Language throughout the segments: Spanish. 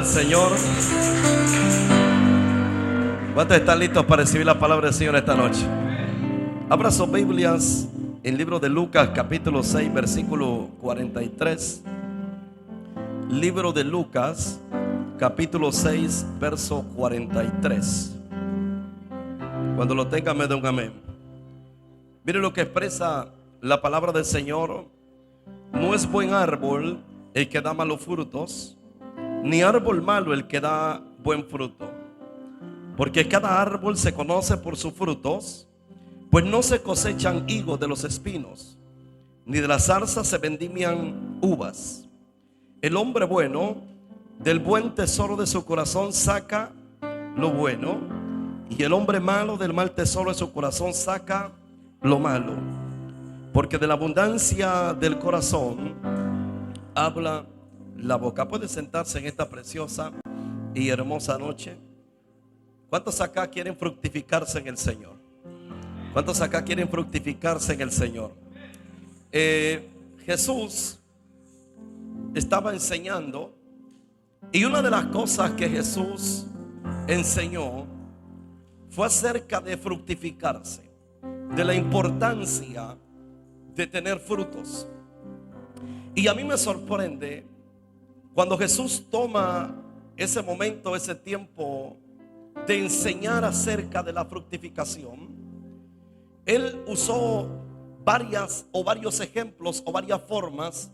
al Señor. ¿Cuántos están listos para recibir la palabra del Señor esta noche? Abra sus Biblias en el libro de Lucas, capítulo 6, versículo 43. Libro de Lucas, capítulo 6, verso 43. Cuando lo tenga, me da un amén. Mire lo que expresa la palabra del Señor. No es buen árbol el que da malos frutos, ni árbol malo el que da buen fruto. Porque cada árbol se conoce por sus frutos, pues no se cosechan higos de los espinos, ni de las zarzas se vendimian uvas. El hombre bueno del buen tesoro de su corazón saca lo bueno, y el hombre malo del mal tesoro de su corazón saca lo malo. Porque de la abundancia del corazón habla la boca. Puede sentarse en esta preciosa y hermosa noche. ¿Cuántos acá quieren fructificarse en el Señor? ¿Cuántos acá quieren fructificarse en el Señor? Jesús estaba enseñando, y una de las cosas que Jesús enseñó fue acerca de fructificarse, de la importancia de tener frutos. Y a mí me sorprende cuando Jesús toma ese momento, ese tiempo de enseñar acerca de la fructificación. Él usó varios ejemplos o varias formas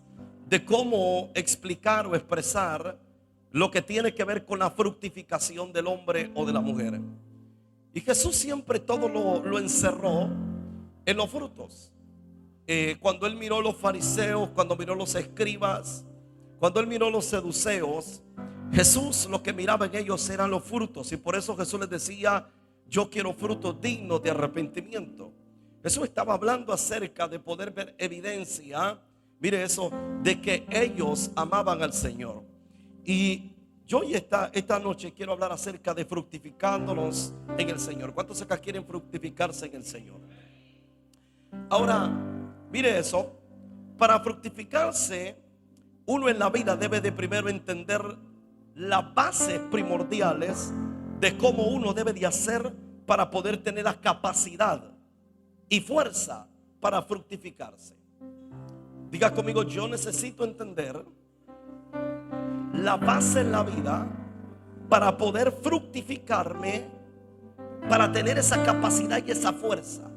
de cómo explicar o expresar lo que tiene que ver con la fructificación del hombre o de la mujer. Y Jesús siempre todo lo encerró en los frutos. Cuando él miró los fariseos, cuando miró los escribas, cuando él miró los seduceos, Jesús lo que miraba en ellos eran los frutos. Y por eso Jesús les decía: yo quiero frutos dignos de arrepentimiento. Jesús estaba hablando acerca de poder ver evidencia, mire eso, de que ellos amaban al Señor. Y yo hoy esta noche quiero hablar acerca de fructificándonos en el Señor. ¿Cuántos acá quieren fructificarse en el Señor? Ahora, mire eso. Para fructificarse, uno en la vida debe de primero entender las bases primordiales de cómo uno debe de hacer para poder tener la capacidad y fuerza para fructificarse. Diga conmigo: yo necesito entender la base en la vida para poder fructificarme, para tener esa capacidad y esa fuerza.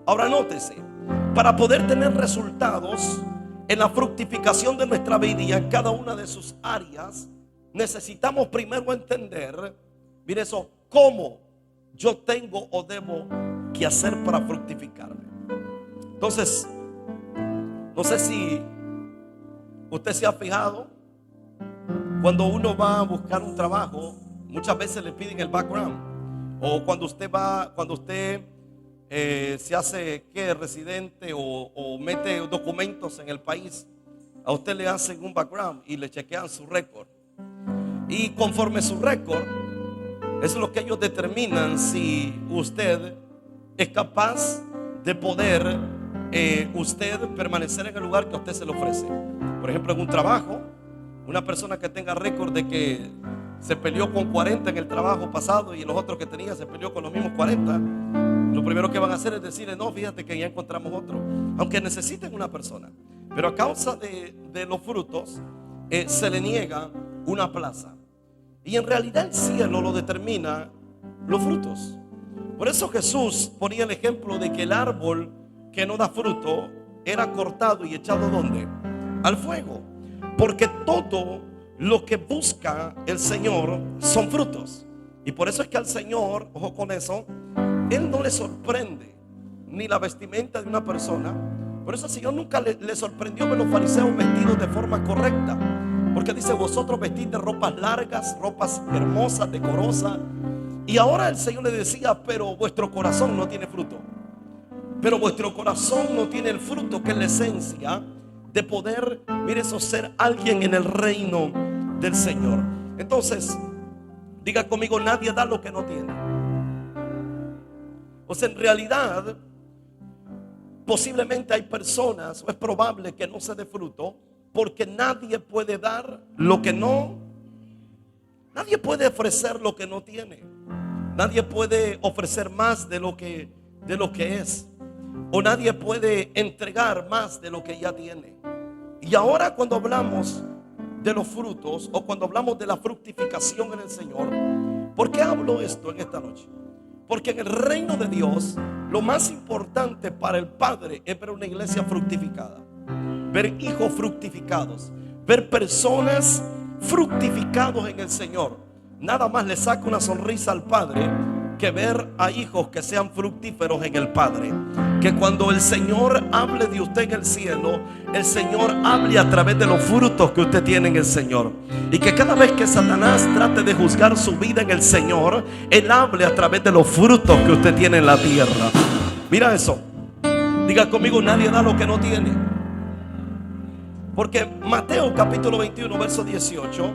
Ahora nótese, para poder tener resultados en la fructificación de nuestra vida y en cada una de sus áreas, necesitamos primero entender, mire eso, cómo yo tengo o debo que hacer para fructificarme. Entonces, no sé si usted se ha fijado, cuando uno va a buscar un trabajo, muchas veces le piden el background. O cuando usted se hace residente o mete documentos en el país, a usted le hacen un background y le chequean su récord. Y conforme su récord, eso es lo que ellos determinan si usted es capaz de poder usted permanecer en el lugar que a usted se le ofrece. Por ejemplo, en un trabajo, una persona que tenga récord de que se peleó con 40 en el trabajo pasado y los otros que tenía se peleó con los mismos 40, lo primero que van a hacer es decirle: no, fíjate que ya encontramos otro, aunque necesiten una persona. Pero a causa de los frutos se le niega una plaza. Y en realidad el cielo lo determina los frutos. Por eso Jesús ponía el ejemplo de que el árbol que no da fruto era cortado y echado ¿dónde? Al fuego. Porque todo lo que busca el Señor son frutos. Y por eso es que al Señor, ojo con eso, Él no le sorprende ni la vestimenta de una persona. Por eso al Señor nunca le sorprendió ver los fariseos vestidos de forma correcta. Porque dice: vosotros vestís de ropas largas, ropas hermosas, decorosas. Y ahora el Señor le decía: pero vuestro corazón no tiene fruto. Pero vuestro corazón no tiene el fruto, que es la esencia de poder, mire eso, ser alguien en el reino del Señor. Entonces, diga conmigo: nadie da lo que no tiene. O sea, en realidad, posiblemente hay personas, o es probable que no se dé fruto, porque nadie puede dar lo que no Nadie puede ofrecer lo que no tiene. Nadie puede ofrecer más de lo que es. O nadie puede entregar más de lo que ya tiene. Y ahora cuando hablamos de los frutos, o cuando hablamos de la fructificación en el Señor, ¿por qué hablo esto en esta noche? Porque en el reino de Dios, lo más importante para el Padre es ver una iglesia fructificada, ver hijos fructificados, ver personas fructificados en el Señor. Nada más le saca una sonrisa al Padre que ver a hijos que sean fructíferos en el Padre. Que cuando el Señor hable de usted en el cielo, el Señor hable a través de los frutos que usted tiene en el Señor. Y que cada vez que Satanás trate de juzgar su vida en el Señor, él hable a través de los frutos que usted tiene en la tierra. Mira eso. Diga conmigo: nadie da lo que no tiene. Porque Mateo capítulo 21 verso 18,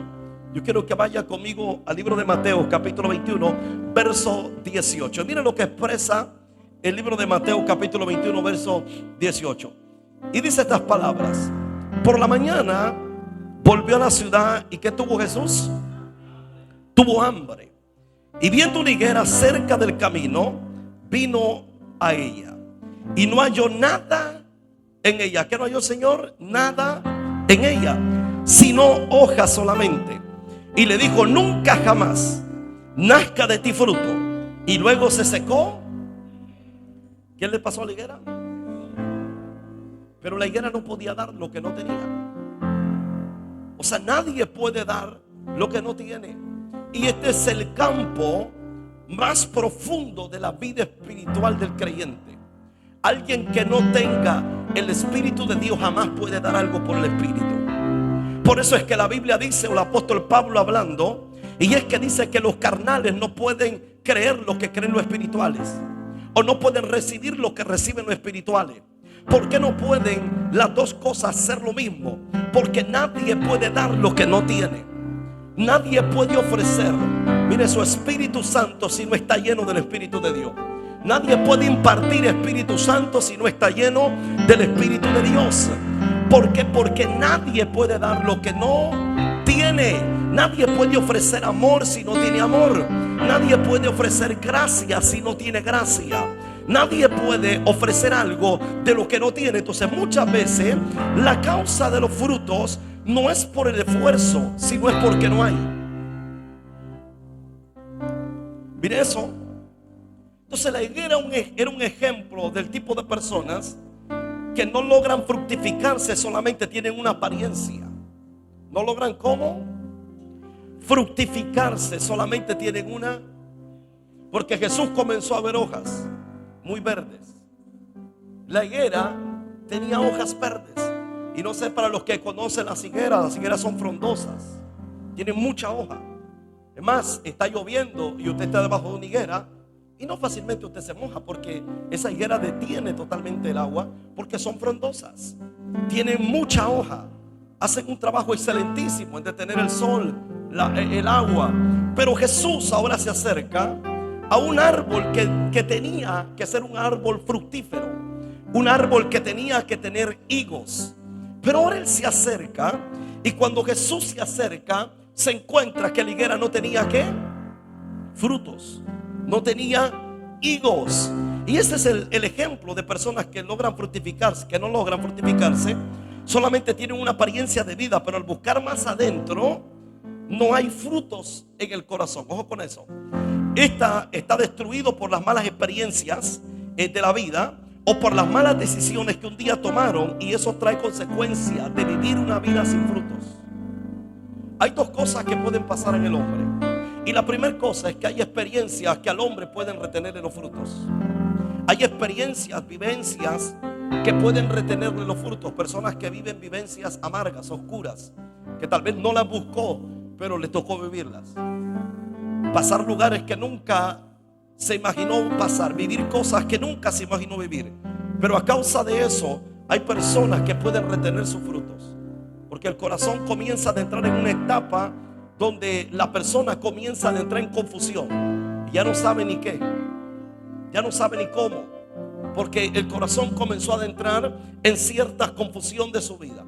yo quiero que vaya conmigo al libro de Mateo capítulo 21 verso 18. Mira lo que expresa el libro de Mateo capítulo 21 verso 18. Y dice estas palabras: por la mañana volvió a la ciudad, y ¿qué tuvo Jesús? Tuvo hambre. Y viendo una higuera cerca del camino, vino a ella, y no halló nada en ella. ¿Qué no halló, Señor? Nada en ella, sino hojas solamente. Y le dijo: nunca jamás nazca de ti fruto. Y luego se secó. ¿Qué le pasó a la higuera? Pero la higuera no podía dar lo que no tenía. O sea, nadie puede dar lo que no tiene. Y este es el campo más profundo de la vida espiritual del creyente. Alguien que no tenga el Espíritu de Dios jamás puede dar algo por el Espíritu. Por eso es que la Biblia dice, o el apóstol Pablo hablando, y es que dice que los carnales no pueden creer lo que creen los espirituales, o no pueden recibir lo que reciben los espirituales. ¿Por qué no pueden las dos cosas ser lo mismo? Porque nadie puede dar lo que no tiene. Nadie puede ofrecer, mire, su Espíritu Santo si no está lleno del Espíritu de Dios. Nadie puede impartir Espíritu Santo si no está lleno del Espíritu de Dios. ¿Por qué? Porque nadie puede dar lo que no tiene. Nadie puede ofrecer amor si no tiene amor. Nadie puede ofrecer gracia si no tiene gracia. Nadie puede ofrecer algo de lo que no tiene. Entonces muchas veces la causa de los frutos no es por el esfuerzo, sino es porque no hay. Mire eso. Entonces la higuera era un ejemplo del tipo de personas que no logran fructificarse, solamente tienen una apariencia. No logran ¿cómo? Fructificarse, solamente tienen una. Porque Jesús comenzó a ver hojas muy verdes. La higuera tenía hojas verdes. Y no sé, para los que conocen las higueras son frondosas, tienen mucha hoja. Es más, está lloviendo y usted está debajo de una higuera y no fácilmente usted se moja, porque esa higuera detiene totalmente el agua, porque son frondosas, tienen mucha hoja, hacen un trabajo excelentísimo en detener el sol, el agua. Pero Jesús ahora se acerca a un árbol que tenía que ser un árbol fructífero, un árbol que tenía que tener higos. Pero ahora él se acerca, y cuando Jesús se acerca, se encuentra que la higuera no tenía ¿qué? Frutos, no tenía higos. Y este es el ejemplo de personas que logran fructificarse, que no logran fructificarse. Solamente tienen una apariencia de vida, pero al buscar más adentro no hay frutos en el corazón. Ojo con eso. Está destruido por las malas experiencias de la vida, o por las malas decisiones que un día tomaron, y eso trae consecuencias de vivir una vida sin frutos. Hay dos cosas que pueden pasar en el hombre. Y la primera cosa es que hay experiencias que al hombre pueden retenerle los frutos. Hay experiencias, vivencias que pueden retenerle los frutos. Personas que viven vivencias amargas, oscuras, que tal vez no las buscó, pero le tocó vivirlas. Pasar lugares que nunca se imaginó pasar, vivir cosas que nunca se imaginó vivir. Pero a causa de eso hay personas que pueden retener sus frutos, porque el corazón comienza a entrar en una etapa donde la persona comienza a entrar en confusión. Ya no sabe ni qué, ya no sabe ni cómo, porque el corazón comenzó a entrar en cierta confusión de su vida.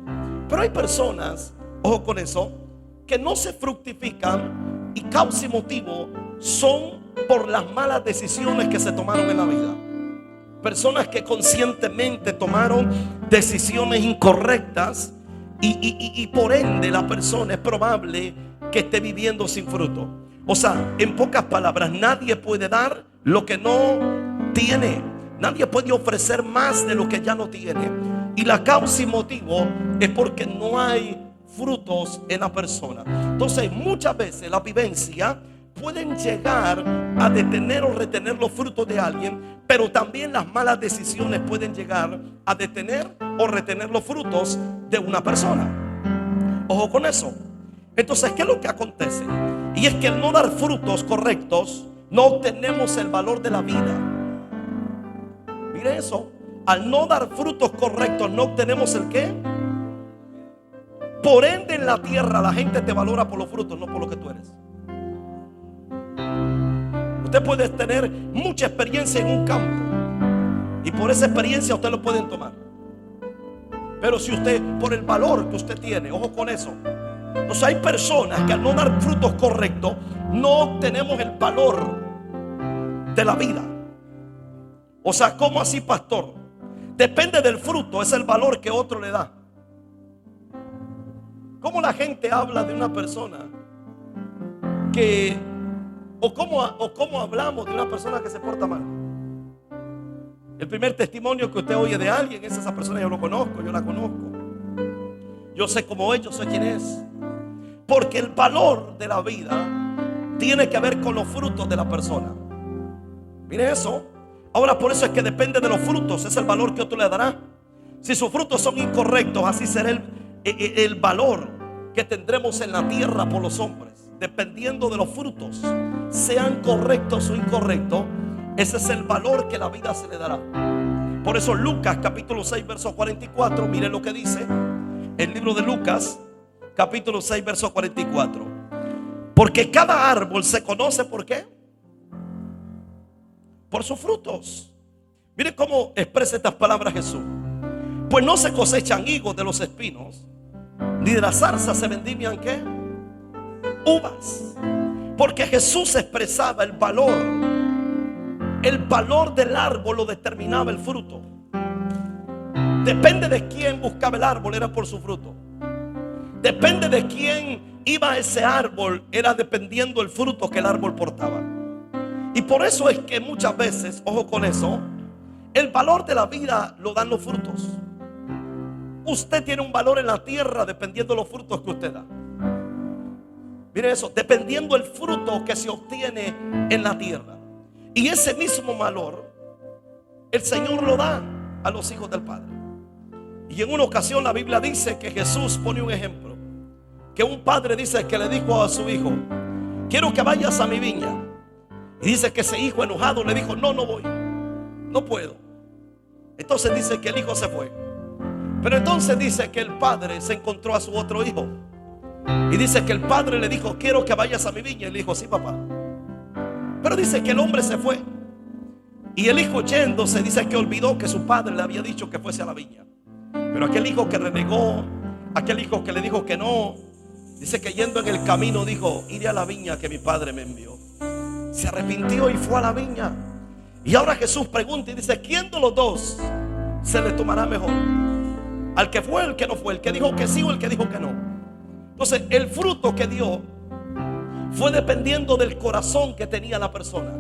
Pero hay personas, ojo con eso, que no se fructifican y causa y motivo son por las malas decisiones que se tomaron en la vida. Personas que conscientemente tomaron decisiones incorrectas y por ende la persona es probable que esté viviendo sin fruto. O sea, en pocas palabras, nadie puede dar lo que no tiene. Nadie puede ofrecer más de lo que ya no tiene. Y la causa y motivo es porque no hay frutos en la persona. Entonces muchas veces la vivencia pueden llegar a detener o retener los frutos de alguien, pero también las malas decisiones pueden llegar a detener o retener los frutos de una persona. Ojo con eso. Entonces, ¿qué es lo que acontece? Y es que al no dar frutos correctos, no obtenemos el valor de la vida. Mire eso. Al no dar frutos correctos, no obtenemos el ¿qué? Por ende, en la tierra la gente te valora por los frutos, no por lo que tú eres. Usted puede tener mucha experiencia en un campo y por esa experiencia usted lo pueden tomar. Pero si usted, por el valor que usted tiene, ojo con eso. O sea, hay personas que al no dar frutos correctos no obtenemos el valor de la vida. O sea, ¿cómo así, pastor? Depende del fruto, es el valor que otro le da. ¿Cómo la gente habla de una persona que... O cómo hablamos de una persona que se porta mal? El primer testimonio que usted oye de alguien es esa persona. Yo lo conozco, yo la conozco, yo sé cómo es, yo sé quién es. Porque el valor de la vida tiene que ver con los frutos de la persona. Mire eso. Ahora, por eso es que depende de los frutos, es el valor que otro le dará. Si sus frutos son incorrectos, así será el valor que tendremos en la tierra por los hombres. Dependiendo de los frutos, sean correctos o incorrectos, ese es el valor que la vida se le dará. Por eso Lucas capítulo 6 verso 44, mire lo que dice el libro de Lucas capítulo 6 verso 44. Porque cada árbol se conoce ¿por qué? Por sus frutos. Mire cómo expresa estas palabras Jesús. Pues no se cosechan higos de los espinos, ni de las zarzas se vendimian ¿qué? Uvas. Porque Jesús expresaba el valor del árbol lo determinaba el fruto. Depende de quién buscaba el árbol, era por su fruto. Depende de quién iba a ese árbol, era dependiendo el fruto que el árbol portaba. Y por eso es que muchas veces, ojo con eso, el valor de la vida lo dan los frutos. Usted tiene un valor en la tierra dependiendo de los frutos que usted da. Mire eso, dependiendo el fruto que se obtiene en la tierra. Y ese mismo valor el Señor lo da a los hijos del Padre. Y en una ocasión la Biblia dice que Jesús pone un ejemplo, que un padre dice que le dijo a su hijo: quiero que vayas a mi viña. Y dice que ese hijo enojado le dijo: no voy, no puedo. Entonces dice que el hijo se fue. Pero entonces dice que el padre se encontró a su otro hijo. Y dice que el padre le dijo: quiero que vayas a mi viña. Y le dijo: sí, papá. Pero dice que el hombre se fue. Y el hijo yéndose, dice que olvidó que su padre le había dicho que fuese a la viña. Pero aquel hijo que renegó, aquel hijo que le dijo que no, dice que yendo en el camino dijo: iré a la viña que mi padre me envió. Se arrepintió y fue a la viña. Y ahora Jesús pregunta y dice: ¿quién de los dos se le tomará mejor? ¿Al que fue o el que no fue? ¿El que dijo que sí o el que dijo que no? Entonces el fruto que dio fue dependiendo del corazón que tenía la persona.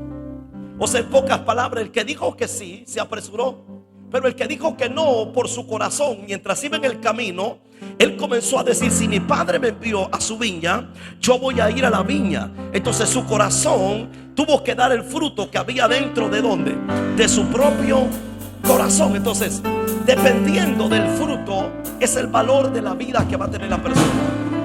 O sea, en pocas palabras, el que dijo que sí se apresuró, pero el que dijo que no, por su corazón, mientras iba en el camino, él comenzó a decir: si mi padre me envió a su viña, yo voy a ir a la viña. Entonces su corazón tuvo que dar el fruto que había dentro de ¿dónde? De su propio corazón. Entonces, dependiendo del fruto es el valor de la vida que va a tener la persona.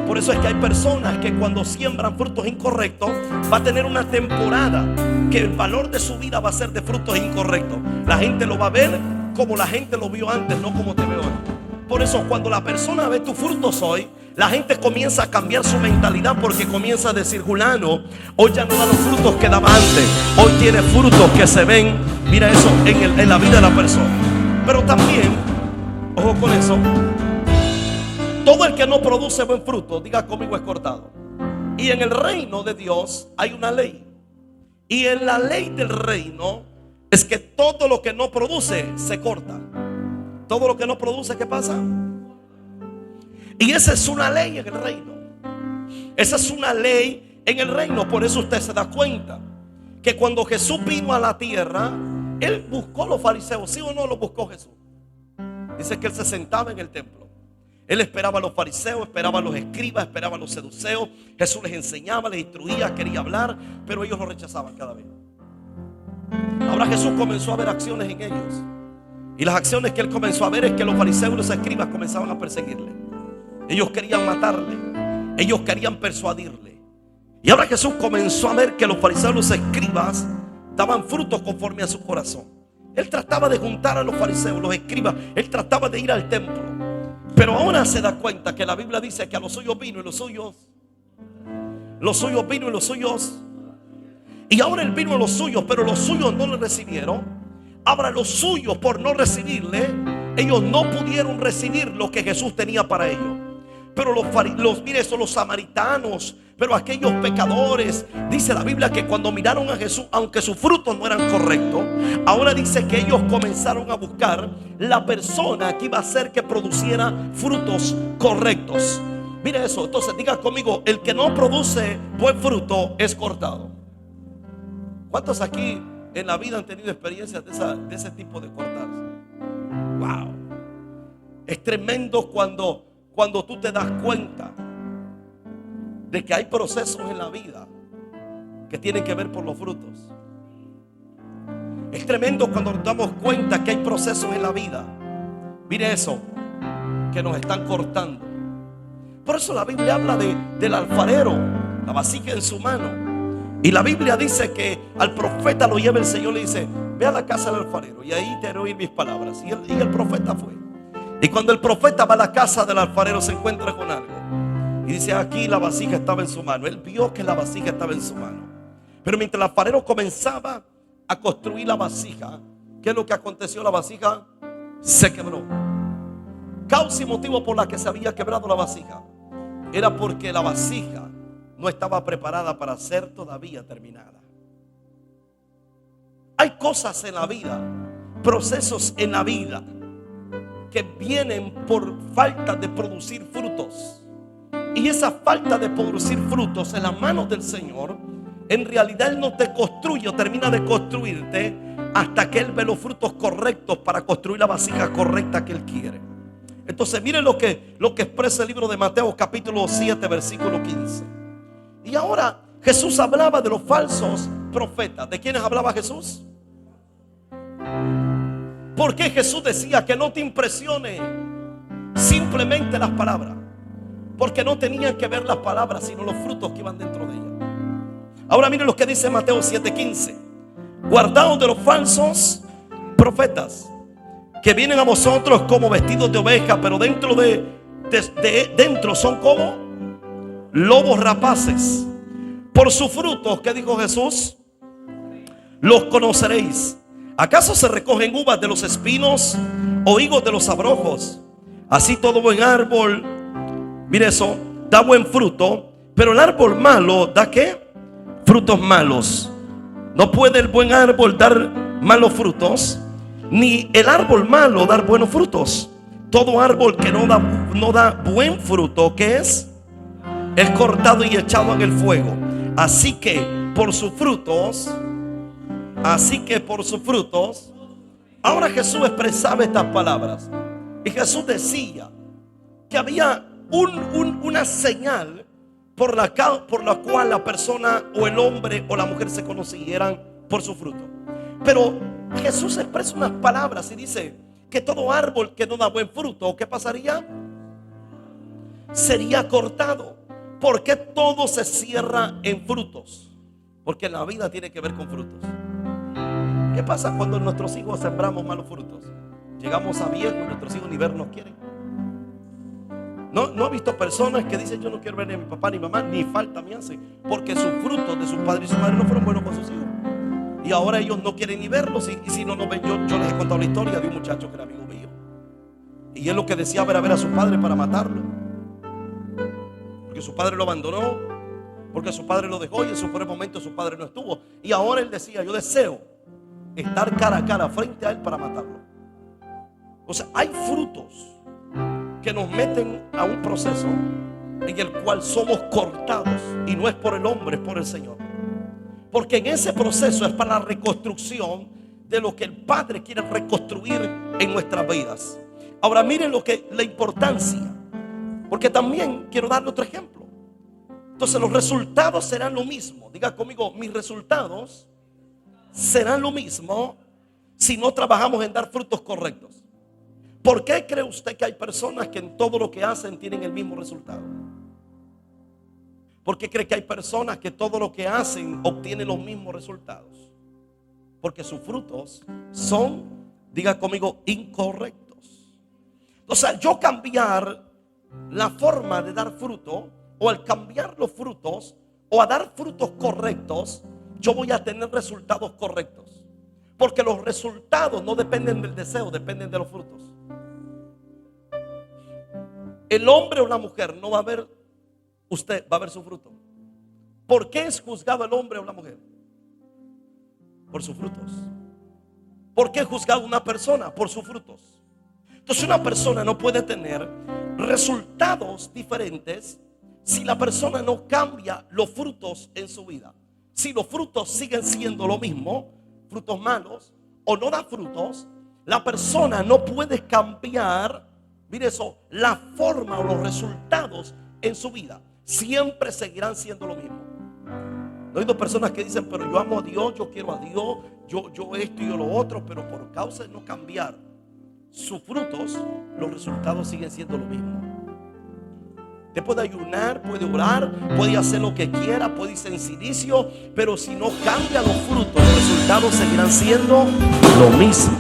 Por eso es que hay personas que cuando siembran frutos incorrectos, va a tener una temporada que el valor de su vida va a ser de frutos incorrectos. La gente lo va a ver como la gente lo vio antes, no como te veo hoy. Por eso cuando la persona ve tus frutos hoy, la gente comienza a cambiar su mentalidad, porque comienza a decir: Julano hoy ya no da los frutos que daba antes, hoy tiene frutos que se ven, mira eso, en la vida de la persona. Pero también, ojo con eso, todo el que no produce buen fruto, diga conmigo, es cortado. Y en el reino de Dios hay una ley. Y en la ley del reino es que todo lo que no produce se corta. Todo lo que no produce, ¿qué pasa? Y esa es una ley en el reino. Esa es una ley en el reino. Por eso usted se da cuenta que cuando Jesús vino a la tierra, Él buscó a los fariseos. ¿Sí o no los buscó Jesús? Dice que Él se sentaba en el templo. Él esperaba a los fariseos, esperaba a los escribas, esperaba a los seduceos. Jesús les enseñaba, les instruía, quería hablar, pero ellos lo rechazaban cada vez. Ahora Jesús comenzó a ver acciones en ellos. Y las acciones que Él comenzó a ver es que los fariseos y los escribas comenzaban a perseguirle. Ellos querían matarle. Ellos querían persuadirle. Y ahora Jesús comenzó a ver que los fariseos y los escribas daban frutos conforme a su corazón. Él trataba de juntar a los fariseos, los escribas. Él trataba de ir al templo. Pero ahora se da cuenta que la Biblia dice que a los suyos vino y los suyos vino y los suyos. Y ahora Él vino a los suyos, pero los suyos no le recibieron. Ahora los suyos, por no recibirle, ellos no pudieron recibir lo que Jesús tenía para ellos. Pero los samaritanos, pero aquellos pecadores, dice la Biblia que cuando miraron a Jesús, aunque sus frutos no eran correctos, ahora dice que ellos comenzaron a buscar la persona que iba a hacer que produciera frutos correctos. Mire eso, entonces diga conmigo: el que no produce buen fruto es cortado. ¿Cuántos aquí en la vida han tenido experiencias de ese tipo de cortarse? Wow. Es tremendo cuando tú te das cuenta de que hay procesos en la vida que tienen que ver por los frutos. Es tremendo cuando nos damos cuenta que hay procesos en la vida, mire eso, que nos están cortando. Por eso la Biblia habla del alfarero, la vasija en su mano. Y la Biblia dice que al profeta lo lleva el Señor y le dice: ve a la casa del alfarero y ahí te haré oír mis palabras. Y el profeta fue. Y cuando el profeta va a la casa del alfarero, se encuentra con algo. Y dice: aquí la vasija estaba en su mano. Él vio que la vasija estaba en su mano. Pero mientras el alfarero comenzaba a construir la vasija, ¿qué es lo que aconteció? La vasija se quebró. Causa y motivo por la que se había quebrado la vasija era porque la vasija no estaba preparada para ser todavía terminada. Hay cosas en la vida, procesos en la vida, que vienen por falta de producir frutos. Y esa falta de producir frutos en las manos del Señor, en realidad Él no te construye o termina de construirte hasta que Él ve los frutos correctos para construir la vasija correcta que Él quiere. Entonces miren lo que expresa el libro de Mateo capítulo 7 versículo 15. Y ahora Jesús hablaba de los falsos profetas. ¿De quiénes hablaba Jesús? Porque Jesús decía que no te impresione simplemente las palabras, porque no tenían que ver las palabras, sino los frutos que iban dentro de ellas. Ahora miren lo que dice Mateo 7:15: guardaos de los falsos profetas, que vienen a vosotros como vestidos de oveja, pero dentro dentro son como lobos rapaces. Por sus frutos, ¿qué dijo Jesús? Los conoceréis. ¿Acaso se recogen uvas de los espinos o higos de los abrojos? Así todo buen árbol, mire eso, da buen fruto, pero el árbol malo da ¿qué? Frutos malos. No puede el buen árbol dar malos frutos, ni el árbol malo dar buenos frutos. Todo árbol que no da buen fruto, ¿qué es? Es cortado y echado en el fuego. Así que por sus frutos, ahora Jesús expresaba estas palabras. Y Jesús decía que había una señal por la cual la persona o el hombre o la mujer se conocieran por su fruto. Pero Jesús expresa unas palabras y dice que todo árbol que no da buen fruto, ¿qué pasaría? Sería cortado. ¿Por qué todo se cierra en frutos? Porque la vida tiene que ver con frutos. ¿Qué pasa cuando nuestros hijos sembramos malos frutos? Llegamos a viejos y nuestros hijos ni vernos quieren. No he visto personas que dicen: yo no quiero ver ni a mi papá ni mamá, ni falta me hace, porque sus frutos de sus padres y su madre no fueron buenos con sus hijos. Y ahora ellos no quieren ni verlos. Y si no nos ven, yo les he contado la historia de un muchacho que era amigo mío. Y él lo que deseaba era ver a su padre para matarlo, porque su padre lo abandonó. porque su padre lo dejó y en su primer momento su padre no estuvo. Y ahora él decía, yo deseo estar cara a cara frente a él para matarlo. O sea, hay frutos que nos meten a un proceso en el cual somos cortados, y no es por el hombre, es por el Señor. Porque en ese proceso es para la reconstrucción de lo que el Padre quiere reconstruir en nuestras vidas. Ahora miren la importancia, porque también quiero darle otro ejemplo. Entonces los resultados serán lo mismo. Diga conmigo, mis resultados serán lo mismo si no trabajamos en dar frutos correctos. ¿Por qué cree usted que hay personas que en todo lo que hacen tienen el mismo resultado? ¿Por qué cree que hay personas que todo lo que hacen obtienen los mismos resultados? Porque sus frutos son, diga conmigo, incorrectos. Entonces, al yo cambiar la forma de dar fruto, o al cambiar los frutos, o a dar frutos correctos, yo voy a tener resultados correctos. Porque los resultados no dependen del deseo, dependen de los frutos. El hombre o la mujer no va a ver, usted va a ver su fruto. ¿Por qué es juzgado el hombre o la mujer? Por sus frutos. ¿Por qué es juzgado una persona? Por sus frutos. Entonces una persona no puede tener resultados diferentes si la persona no cambia los frutos en su vida. Si los frutos siguen siendo lo mismo, frutos malos, o no da frutos, la persona no puede cambiar, mire eso, la forma o los resultados en su vida. Siempre seguirán siendo lo mismo. No he oído personas que dicen, pero yo amo a Dios, yo quiero a Dios, yo esto y yo lo otro, pero por causa de no cambiar sus frutos, los resultados siguen siendo lo mismo. Usted puede ayunar, puede orar, puede hacer lo que quiera, puede irse en silicio, pero si no cambia los frutos, los resultados seguirán siendo lo mismo.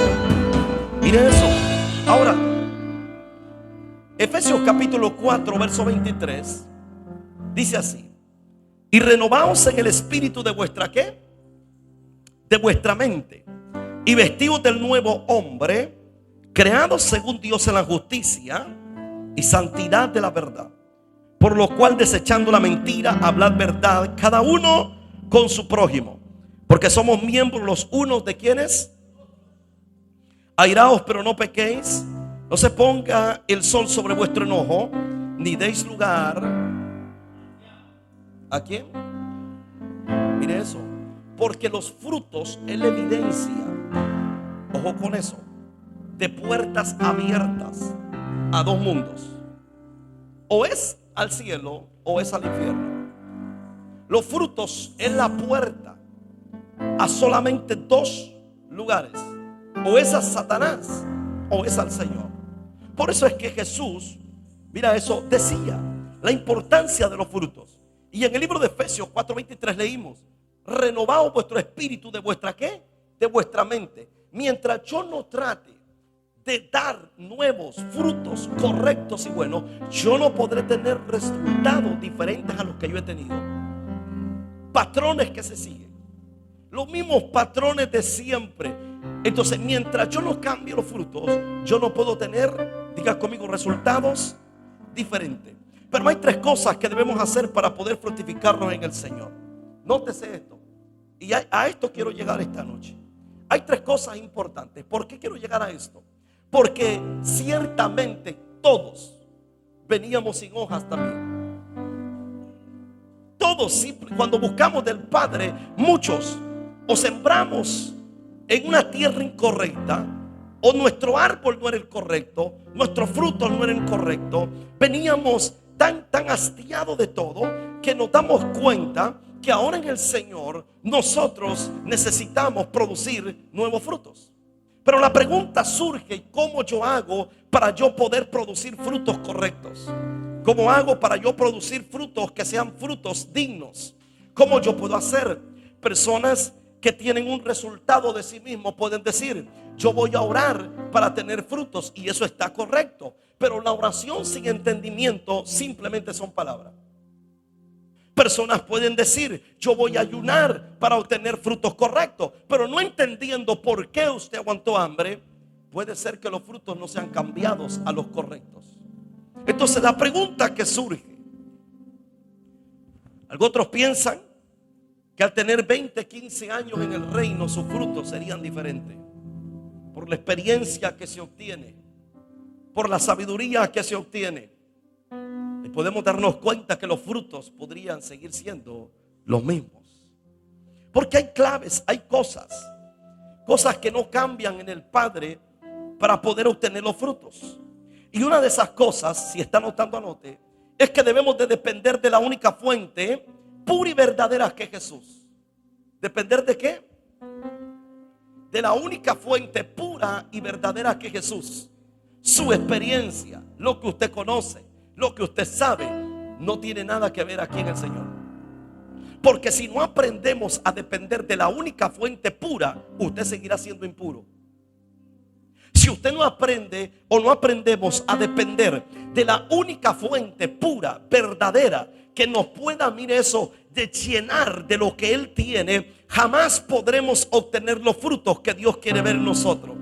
Miren eso. Ahora, Efesios capítulo 4, verso 23, dice así: y renovaos en el espíritu de vuestra ¿qué? De vuestra mente, y vestidos del nuevo hombre, creados según Dios en la justicia y santidad de la verdad. Por lo cual, desechando la mentira, hablad verdad, cada uno con su prójimo, porque somos miembros los unos de quienes. Airaos, pero no pequéis. No se ponga el sol sobre vuestro enojo, ni deis lugar. ¿A quién? Mire eso. Porque los frutos es la evidencia, ojo con eso, de puertas abiertas a dos mundos. O es al cielo o es al infierno. Los frutos es la puerta a solamente dos lugares. O es a Satanás o es al Señor. Por eso es que Jesús, mira eso, decía la importancia de los frutos. Y en el libro de Efesios 4:23 leímos: renovaos vuestro espíritu de vuestra ¿qué? De vuestra mente. Mientras yo no trate de dar nuevos frutos correctos y buenos, yo no podré tener resultados diferentes a los que yo he tenido. Patrones que se siguen, los mismos patrones de siempre. Entonces, mientras yo no cambie los frutos, yo no puedo tener, diga conmigo, resultados diferentes. Pero hay tres cosas que debemos hacer para poder fructificarnos en el Señor. Nótese esto. Y a esto quiero llegar esta noche. Hay tres cosas importantes. ¿Por qué quiero llegar a esto? Porque ciertamente todos veníamos sin hojas también. Todos, cuando buscamos del Padre, muchos o sembramos en una tierra incorrecta, o nuestro árbol no era el correcto, nuestros frutos no eran correctos. Veníamos tan hastiados de todo que nos damos cuenta que ahora en el Señor nosotros necesitamos producir nuevos frutos. Pero la pregunta surge: ¿cómo yo hago para yo poder producir frutos correctos? ¿Cómo hago para yo producir frutos que sean frutos dignos? ¿Cómo yo puedo hacer? Personas que tienen un resultado de sí mismos pueden decir: yo voy a orar para tener frutos, y eso está correcto. Pero la oración sin entendimiento simplemente son palabras. Personas pueden decir: yo voy a ayunar para obtener frutos correctos, pero no entendiendo por qué usted aguantó hambre, puede ser que los frutos no sean cambiados a los correctos. Entonces la pregunta que surge: Otros piensan que al tener 20, 15 años en el reino, sus frutos serían diferentes. Por la experiencia que se obtiene, por la sabiduría que se obtiene, y podemos darnos cuenta que los frutos podrían seguir siendo los mismos. Porque hay claves, hay cosas que no cambian en el Padre para poder obtener los frutos. Y una de esas cosas, si está anotando, anote, es que debemos de depender de la única fuente pura y verdadera que es Jesús. ¿Depender de qué? De la única fuente pura y verdadera que es Jesús. Su experiencia, lo que usted conoce, lo que usted sabe, no tiene nada que ver aquí en el Señor. Porque si no aprendemos a depender de la única fuente pura, usted seguirá siendo impuro. Si usted no aprende o no aprendemos a depender de la única fuente pura, verdadera, que nos pueda, mire eso, de llenar de lo que Él tiene, jamás podremos obtener los frutos que Dios quiere ver en nosotros.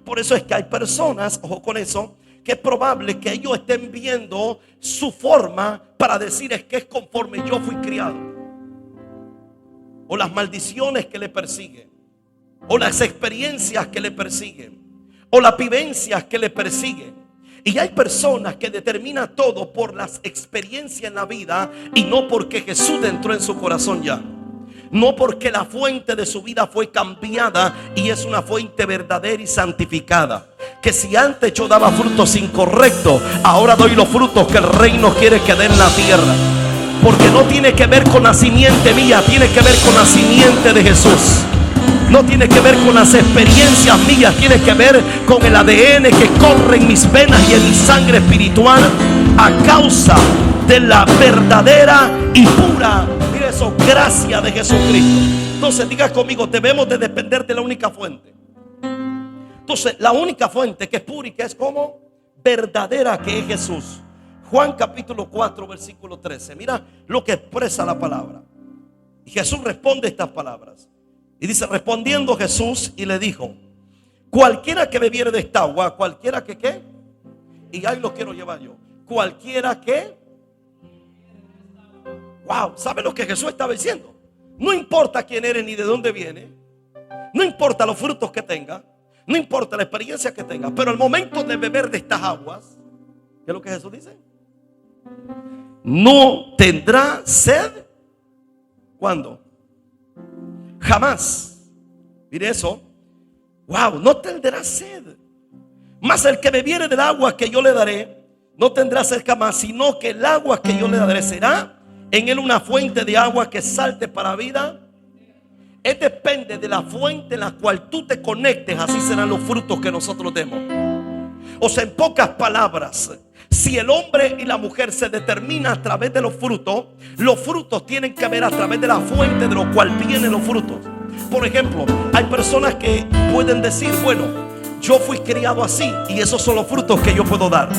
Por eso es que hay personas, ojo con eso, que es probable que ellos estén viendo su forma para decir es que es conforme yo fui criado, o las maldiciones que le persiguen, o las experiencias que le persiguen, o las vivencias que le persiguen. Y hay personas que determinan todo por las experiencias en la vida y no porque Jesús entró en su corazón ya. No porque la fuente de su vida fue cambiada y es una fuente verdadera y santificada. Que si antes yo daba frutos incorrectos, ahora doy los frutos que el reino quiere que dé en la tierra. Porque no tiene que ver con la simiente mía, tiene que ver con la simiente de Jesús. No tiene que ver con las experiencias mías, tiene que ver con el ADN que corre en mis venas y en mi sangre espiritual a causa de la verdadera y pura, mire eso, gracia de Jesucristo. Entonces diga conmigo, debemos de depender de la única fuente. Entonces la única fuente que es pura y que es como verdadera, que es Jesús. Juan capítulo 4 versículo 13. Mira lo que expresa la palabra. Y Jesús responde estas palabras. Y dice, respondiendo Jesús y le dijo, cualquiera que bebiere de esta agua, cualquiera que ¿qué? Y ahí lo quiero llevar yo. Cualquiera que, wow, ¿sabe lo que Jesús estaba diciendo? No importa quién eres ni de dónde viene, no importa los frutos que tenga, no importa la experiencia que tenga, pero al momento de beber de estas aguas, ¿qué es lo que Jesús dice? No tendrá sed. ¿Cuándo? Jamás. Mire eso. Wow, no tendrá sed. Mas el que bebiere del agua que yo le daré, no tendrá sed jamás, sino que el agua que yo le daré será en él una fuente de agua que salte para vida. Depende de la fuente en la cual tú te conectes, así serán los frutos que nosotros demos. O sea, en pocas palabras, si el hombre y la mujer se determina a través de los frutos tienen que ver a través de la fuente de lo cual vienen los frutos. Por ejemplo, hay personas que pueden decir, bueno, yo fui criado así y esos son los frutos que yo puedo dar.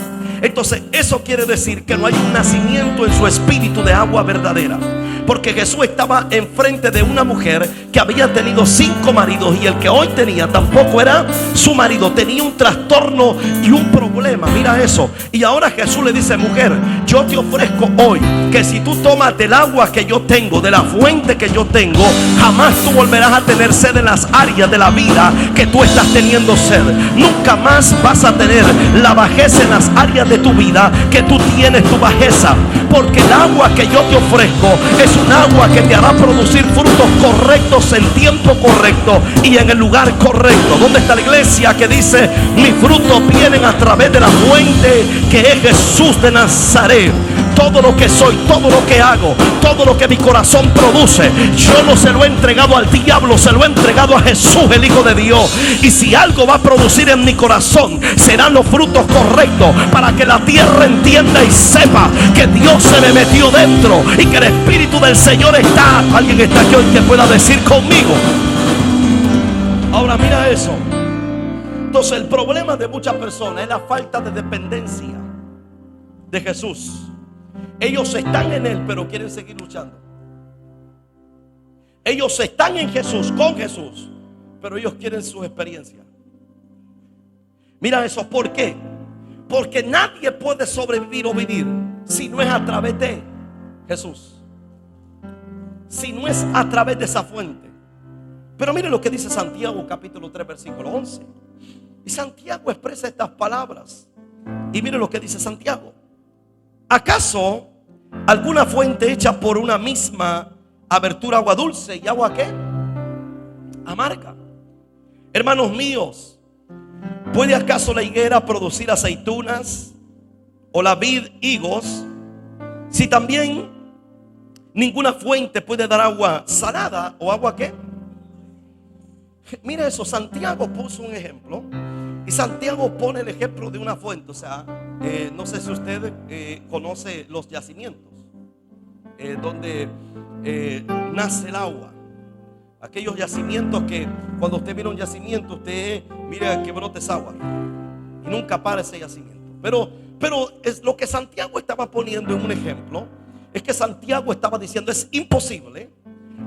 Entonces eso quiere decir que no hay un nacimiento en su espíritu de agua verdadera. Porque Jesús estaba enfrente de una mujer que había tenido 5 maridos y el que hoy tenía tampoco era su marido, tenía un trastorno y un problema. Mira eso. Y ahora Jesús le dice, mujer, yo te ofrezco hoy que si tú tomas del agua que yo tengo, de la fuente que yo tengo, jamás tú volverás a tener sed en las áreas de la vida que tú estás teniendo sed. Nunca más vas a tener la bajeza en las áreas de tu vida que tú tienes tu bajeza. Porque el agua que yo te ofrezco es un agua que te hará producir frutos correctos en tiempo correcto y en el lugar correcto. ¿Dónde está la iglesia que dice, mis frutos vienen a través de la fuente que es Jesús de Nazaret? Todo lo que soy, todo lo que hago, todo lo que mi corazón produce, yo no se lo he entregado al diablo, se lo he entregado a Jesús, el Hijo de Dios. Y si algo va a producir en mi corazón, serán los frutos correctos para que la tierra entienda y sepa que Dios se me metió dentro y que el Espíritu del Señor está. Alguien está aquí hoy que pueda decir conmigo. Ahora mira eso. Entonces el problema de muchas personas es la falta de dependencia de Jesús. Ellos están en Él, pero quieren seguir luchando. Ellos están en Jesús, con Jesús, pero ellos quieren su experiencia. Mira eso, ¿por qué? Porque nadie puede sobrevivir o vivir si no es a través de Jesús. si no es a través de esa fuente. Pero mire lo que dice Santiago capítulo 3 versículo 11. Y Santiago expresa estas palabras. Y mire lo que dice Santiago: ¿acaso alguna fuente hecha por una misma abertura agua dulce y agua ¿qué? Amarga? Hermanos míos, ¿puede acaso la higuera producir aceitunas o la vid higos, si también ninguna fuente puede dar agua salada o agua ¿qué? Mira eso, Santiago puso un ejemplo. Y Santiago pone el ejemplo de una fuente. O sea, no sé si usted conoce los yacimientos, donde nace el agua. Aquellos yacimientos que cuando usted mira un yacimiento, usted mira que brota esa agua y nunca para ese yacimiento. Pero es lo que Santiago estaba poniendo en un ejemplo. Es que Santiago estaba diciendo: es imposible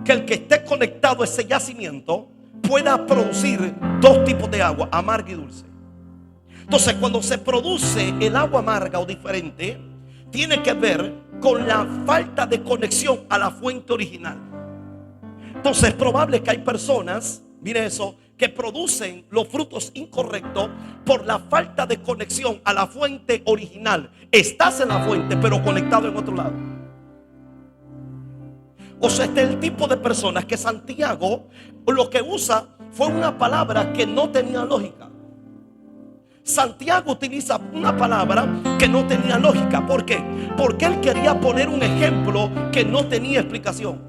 que el que esté conectado a ese yacimiento pueda producir dos tipos de agua, amarga y dulce. Entonces, cuando se produce el agua amarga o diferente, tiene que ver con la falta de conexión a la fuente original. Entonces es probable que hay personas, mire eso, que producen los frutos incorrectos por la falta de conexión a la fuente original. Estás en la fuente, pero conectado en otro lado. O sea, este es el tipo de personas que Santiago lo que usa fue una palabra que no tenía lógica. Santiago utiliza una palabra que no tenía lógica. ¿Por qué? Porque él quería poner un ejemplo que no tenía explicación.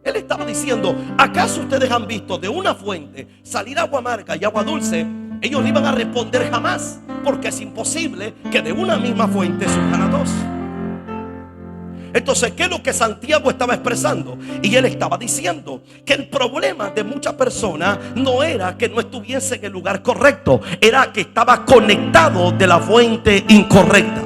Él estaba diciendo: ¿acaso ustedes han visto de una fuente salir agua amarga y agua dulce? Ellos le iban a responder: jamás, porque es imposible que de una misma fuente surjan a dos. Entonces, ¿qué es lo que Santiago estaba expresando? Y él estaba diciendo que el problema de muchas personas no era que no estuviese en el lugar correcto, era que estaba conectado de la fuente incorrecta.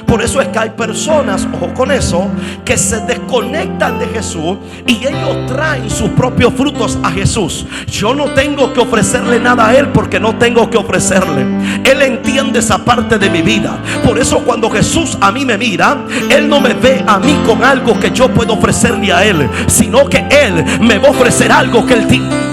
Por eso es que hay personas, ojo con eso, que se desconectan de Jesús y ellos traen sus propios frutos a Jesús. Yo no tengo que ofrecerle nada a Él porque no tengo que ofrecerle. Él entiende esa parte de mi vida. Por eso cuando Jesús a mí me mira, Él no me ve a mí con algo que yo puedo ofrecerle a Él, sino que Él me va a ofrecer algo que Él tiene.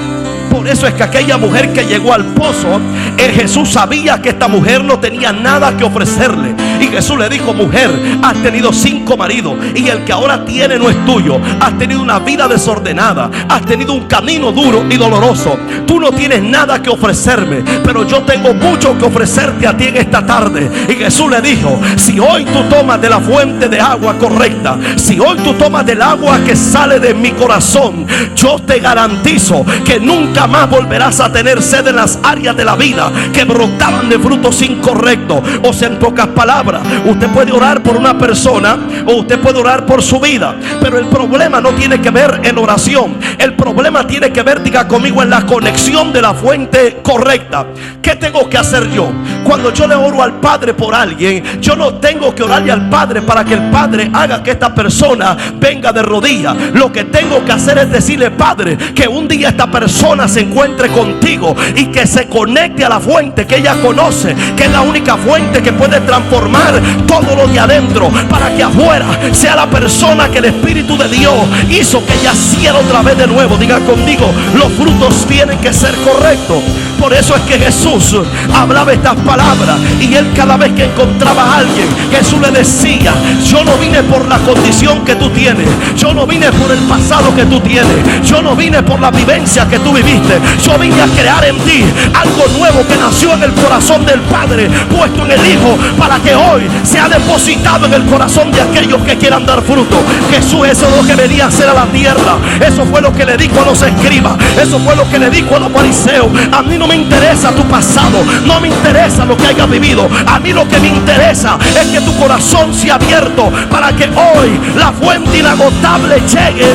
Por eso es que aquella mujer que llegó al pozo, Jesús sabía que esta mujer no tenía nada que ofrecerle. Y Jesús le dijo: mujer, has tenido 5 maridos y el que ahora tiene no es tuyo. Has tenido una vida desordenada, has tenido un camino duro y doloroso. Tú no tienes nada que ofrecerme, pero yo tengo mucho que ofrecerte a ti en esta tarde. Y Jesús le dijo: si hoy tú tomas de la fuente de agua correcta, si hoy tú tomas del agua que sale de mi corazón, yo te garantizo que nunca más volverás a tener sed en las áreas de la vida que brotaban de frutos incorrectos. O sea, en pocas palabras, usted puede orar por una persona o usted puede orar por su vida, pero el problema no tiene que ver en oración. El problema tiene que ver, diga conmigo, en la conexión de la fuente correcta. ¿Qué tengo que hacer yo? Cuando yo le oro al Padre por alguien, yo no tengo que orarle al Padre para que el Padre haga que esta persona venga de rodillas. Lo que tengo que hacer es decirle: Padre, que un día esta persona se encuentre contigo y que se conecte a la fuente que ella conoce, que es la única fuente que puede transformar todo lo de adentro, para que afuera sea la persona que el Espíritu de Dios hizo que ella hiciera otra vez de nuevo. Diga conmigo: los frutos tienen que ser correctos. Por eso es que Jesús hablaba estas palabras y él, cada vez que encontraba a alguien, Jesús le decía: yo no vine por la condición que tú tienes, yo no vine por el pasado que tú tienes, yo no vine por la vivencia que tú viviste, yo vine a crear en ti algo nuevo que nació en el corazón del Padre, puesto en el Hijo, para que hoy sea depositado en el corazón de aquellos que quieran dar fruto. Jesús, eso es lo que venía a hacer a la tierra. Eso fue lo que le dijo a los escribas, eso fue lo que le dijo a los fariseos: a mí no me interesa tu pasado, no me interesa lo que hayas vivido, a mí lo que me interesa es que tu corazón sea abierto para que hoy la fuente inagotable llegue.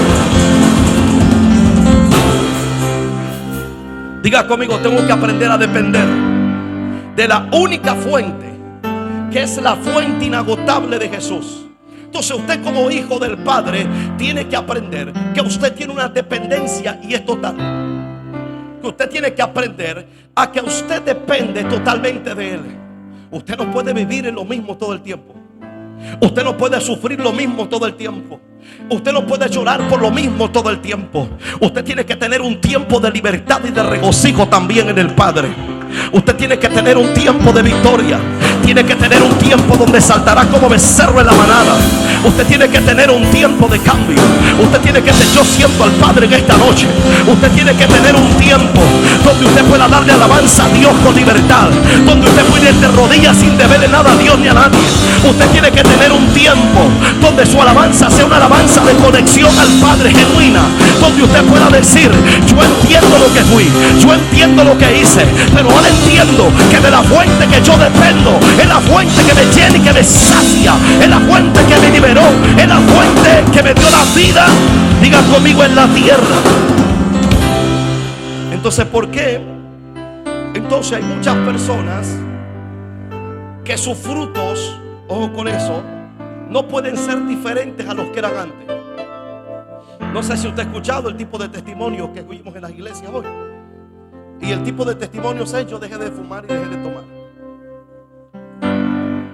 Diga conmigo: tengo que aprender a depender de la única fuente, que es la fuente inagotable de Jesús. Entonces usted, como hijo del Padre, tiene que aprender que usted tiene una dependencia y es total. Que usted tiene que aprender a que usted depende totalmente de Él. Usted no puede vivir en lo mismo todo el tiempo. Usted no puede sufrir lo mismo todo el tiempo. Usted no puede llorar por lo mismo todo el tiempo. Usted tiene que tener un tiempo de libertad y de regocijo también en el Padre. Usted tiene que tener un tiempo de victoria. Tiene que tener un tiempo donde saltará como becerro en la manada. Usted tiene que tener un tiempo de cambio. Usted tiene que tener, yo siento al Padre en esta noche. Usted tiene que tener un tiempo donde usted pueda darle alabanza a Dios con libertad. Donde usted pueda ir de rodillas sin deberle nada a Dios ni a nadie. Usted tiene que tener un tiempo donde su alabanza sea una alabanza de conexión al Padre genuina. Donde usted pueda decir: yo entiendo lo que fui, yo entiendo lo que hice, pero ahora entiendo que de la fuente que yo dependo es la fuente que me llena y que me sacia, es la fuente que me liberó, es la fuente que me dio la vida. Diga conmigo: en la tierra. Entonces, ¿por qué? Entonces hay muchas personas que sus frutos, ojo con eso, no pueden ser diferentes a los que eran antes. No sé si usted ha escuchado el tipo de testimonios que oímos en las iglesias hoy. Y el tipo de testimonios es: yo dejé de fumar y dejé de tomar.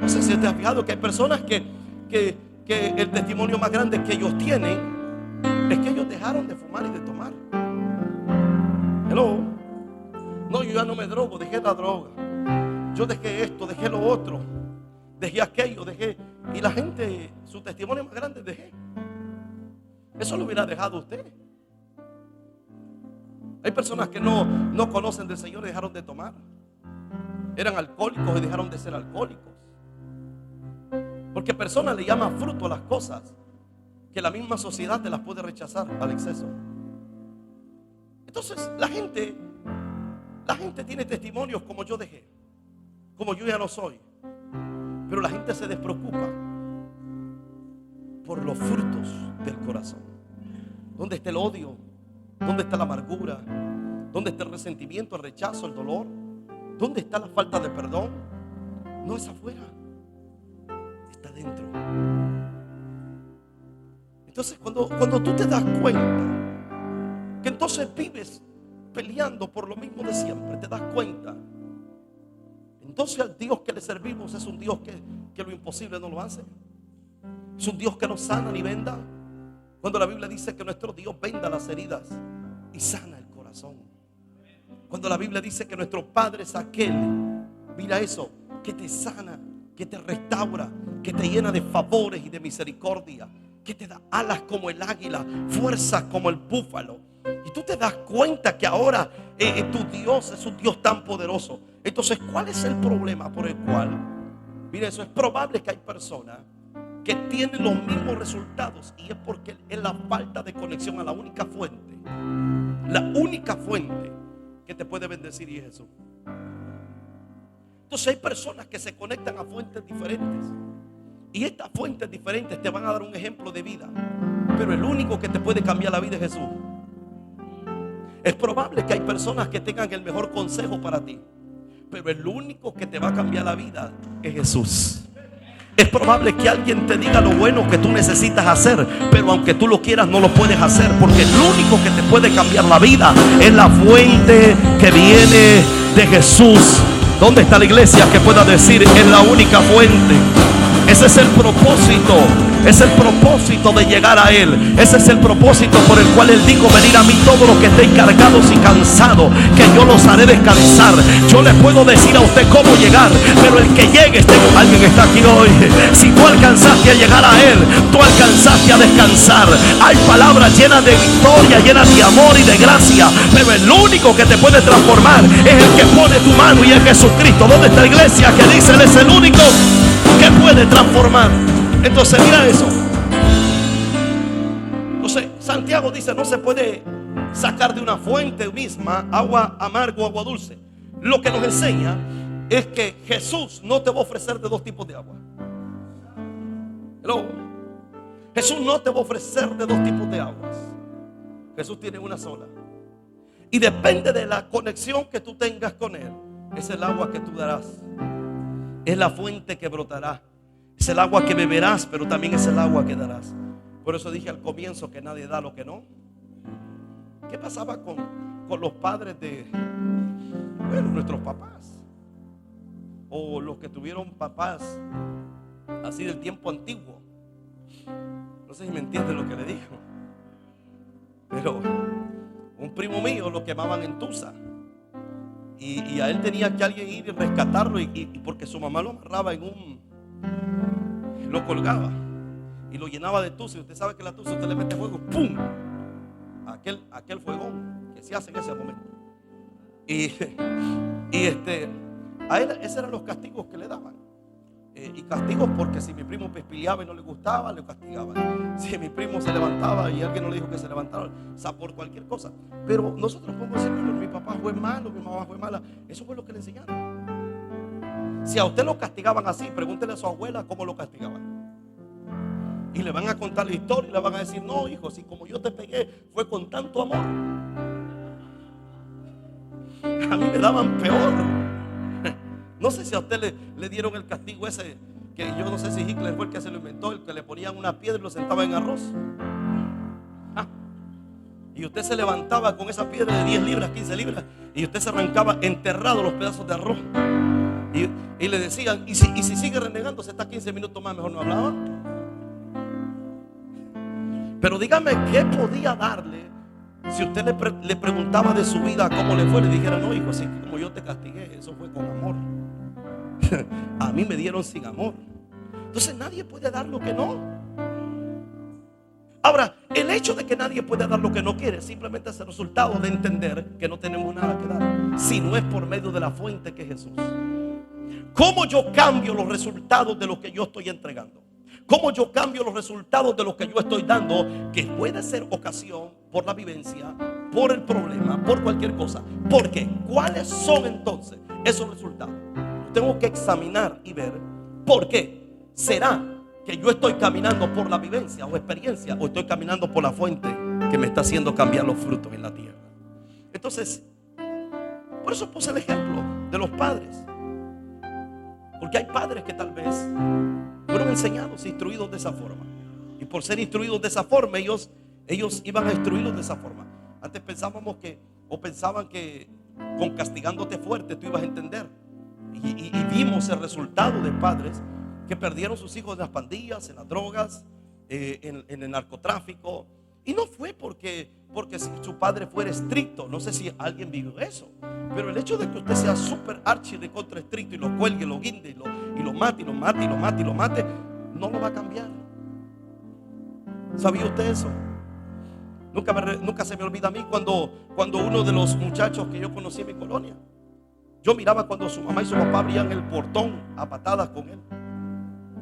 No sé si usted ha fijado que hay personas que el testimonio más grande que ellos tienen es que ellos dejaron de fumar y de tomar. Hello. No, yo ya no me drogo, dejé la droga. Yo dejé esto, dejé lo otro, dejé aquello, dejé. Y la gente, su testimonio más grande es: dejé. Eso lo hubiera dejado usted. Hay personas que no conocen del Señor y dejaron de tomar. Eran alcohólicos y dejaron de ser alcohólicos. Porque personas le llaman fruto a las cosas que la misma sociedad te las puede rechazar al exceso. Entonces la gente tiene testimonios como: yo dejé, como yo ya no soy. Pero la gente se despreocupa por los frutos del corazón. ¿Dónde está el odio? ¿Dónde está la amargura? ¿Dónde está el resentimiento, el rechazo, el dolor? ¿Dónde está la falta de perdón? No es afuera, está dentro. Entonces cuando tú te das cuenta que entonces vives peleando por lo mismo de siempre, te das cuenta, entonces al Dios que le servimos es un Dios que lo imposible no lo hace. Es un Dios que no sana ni venda. Cuando la Biblia dice que nuestro Dios venda las heridas y sana el corazón. Cuando la Biblia dice que nuestro Padre es aquel, mira eso, que te sana, que te restaura, que te llena de favores y de misericordia, que te da alas como el águila, fuerzas como el búfalo. Y tú te das cuenta que ahora tu Dios es un Dios tan poderoso. Entonces, ¿cuál es el problema por el cual? Mira, eso es probable que hay personas que tienen los mismos resultados, y es porque es la falta de conexión a la única fuente. La única fuente que te puede bendecir y es Jesús. Entonces hay personas que se conectan a fuentes diferentes, y estas fuentes diferentes te van a dar un ejemplo de vida, pero el único que te puede cambiar la vida es Jesús. Es probable que hay personas que tengan el mejor consejo para ti, pero el único que te va a cambiar la vida es Jesús. Es probable que alguien te diga lo bueno que tú necesitas hacer, pero aunque tú lo quieras no lo puedes hacer, porque el único que te puede cambiar la vida es la fuente que viene de Jesús. ¿Dónde está la iglesia que pueda decir: es la única fuente? Ese es el propósito. Es el propósito de llegar a Él. Ese es el propósito por el cual Él dijo: venid a mí todos los que estéis cargados y cansados, que yo los haré descansar. Yo les puedo decir a usted cómo llegar, pero el que llegue, alguien está aquí hoy. Si tú alcanzaste a llegar a Él, tú alcanzaste a descansar. Hay palabras llenas de victoria, llenas de amor y de gracia, pero el único que te puede transformar es el que pone tu mano, y es Jesucristo. ¿Dónde está la iglesia que dice: Él es el único que puede transformar? Entonces mira eso. Entonces Santiago dice: no se puede sacar de una fuente misma agua amarga o agua dulce. Lo que nos enseña es que Jesús no te va a ofrecer de dos tipos de agua. Hello. Jesús no te va a ofrecer de dos tipos de aguas. Jesús tiene una sola, y depende de la conexión que tú tengas con Él. Es el agua que tú darás, es la fuente que brotará, es el agua que beberás, pero también es el agua que darás. Por eso dije al comienzo que nadie da lo que no. ¿Qué pasaba con los padres de, bueno, nuestros papás? O los que tuvieron papás así del tiempo antiguo. No sé si me entienden lo que le dijo. Pero un primo mío lo quemaban en tusa. Y a él tenía que alguien ir y rescatarlo. Y porque su mamá lo amarraba lo colgaba y lo llenaba de tusa. Y usted sabe que la tusa usted le mete fuego, ¡pum! Aquel fuegón que se hace en ese momento. A él esos eran los castigos que le daban. Y castigos porque si mi primo pispileaba y no le gustaba, le castigaban. Si mi primo se levantaba y alguien no le dijo que se levantara, o sea, por cualquier cosa. Pero nosotros podemos decir, mi papá fue malo, mi mamá fue mala. Eso fue lo que le enseñaron. Si a usted lo castigaban así, pregúntele a su abuela cómo lo castigaban. Y le van a contar la historia y le van a decir, no, hijo, si como yo te pegué fue con tanto amor. A mí me daban peor. No sé si a usted le dieron el castigo ese, que yo no sé si Hitler fue el que se lo inventó, el que le ponían una piedra y lo sentaba en arroz. Y usted se levantaba con esa piedra de 10 libras, 15 libras, y usted se arrancaba enterrado los pedazos de arroz. Y le decían, y si sigue renegando, se está 15 minutos más, mejor no hablaba. Pero dígame, ¿qué podía darle si usted le preguntaba de su vida cómo le fue? Le dijera, no, hijo, así como yo te castigué, eso fue con amor. A mí me dieron sin amor. Entonces nadie puede dar lo que no. Ahora, el hecho de que nadie puede dar lo que no quiere simplemente es el resultado de entender que no tenemos nada que dar, si no es por medio de la fuente que es Jesús. ¿Cómo yo cambio los resultados de lo que yo estoy entregando? ¿Cómo yo cambio los resultados de lo que yo estoy dando? Que puede ser ocasión por la vivencia, por el problema, por cualquier cosa. ¿Por qué? ¿Cuáles son entonces esos resultados? Tengo que examinar y ver por qué. ¿Será que yo estoy caminando por la vivencia o experiencia, o estoy caminando por la fuente que me está haciendo cambiar los frutos en la tierra? Entonces, por eso puse el ejemplo de los padres, porque hay padres que tal vez fueron enseñados, instruidos de esa forma, y por ser instruidos de esa forma, ellos iban a instruirlos de esa forma. Antes pensaban que con castigándote fuerte tú ibas a entender. Y vimos el resultado de padres que perdieron sus hijos en las pandillas, en las drogas, en el narcotráfico. Y no fue porque su padre fuera estricto. No sé si alguien vivió eso, pero el hecho de que usted sea súper archi de contra estricto y lo cuelgue, lo guinde y lo mate, no lo va a cambiar. ¿Sabía usted eso? Nunca se me olvida a mí cuando uno de los muchachos que yo conocí en mi colonia, yo miraba cuando su mamá y su papá abrían el portón a patadas con él.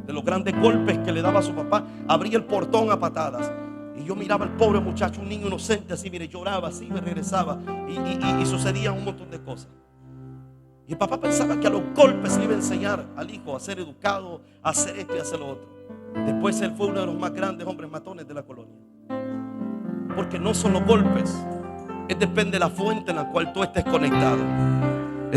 De los grandes golpes que le daba a su papá, abría el portón a patadas. Y yo miraba al pobre muchacho, un niño inocente así, mire, lloraba así, me regresaba. Y sucedían un montón de cosas. Y el papá pensaba que a los golpes le iba a enseñar al hijo a ser educado, a hacer esto y a hacer lo otro. Después él fue uno de los más grandes hombres matones de la colonia. Porque no son los golpes, depende de la fuente en la cual tú estés conectado.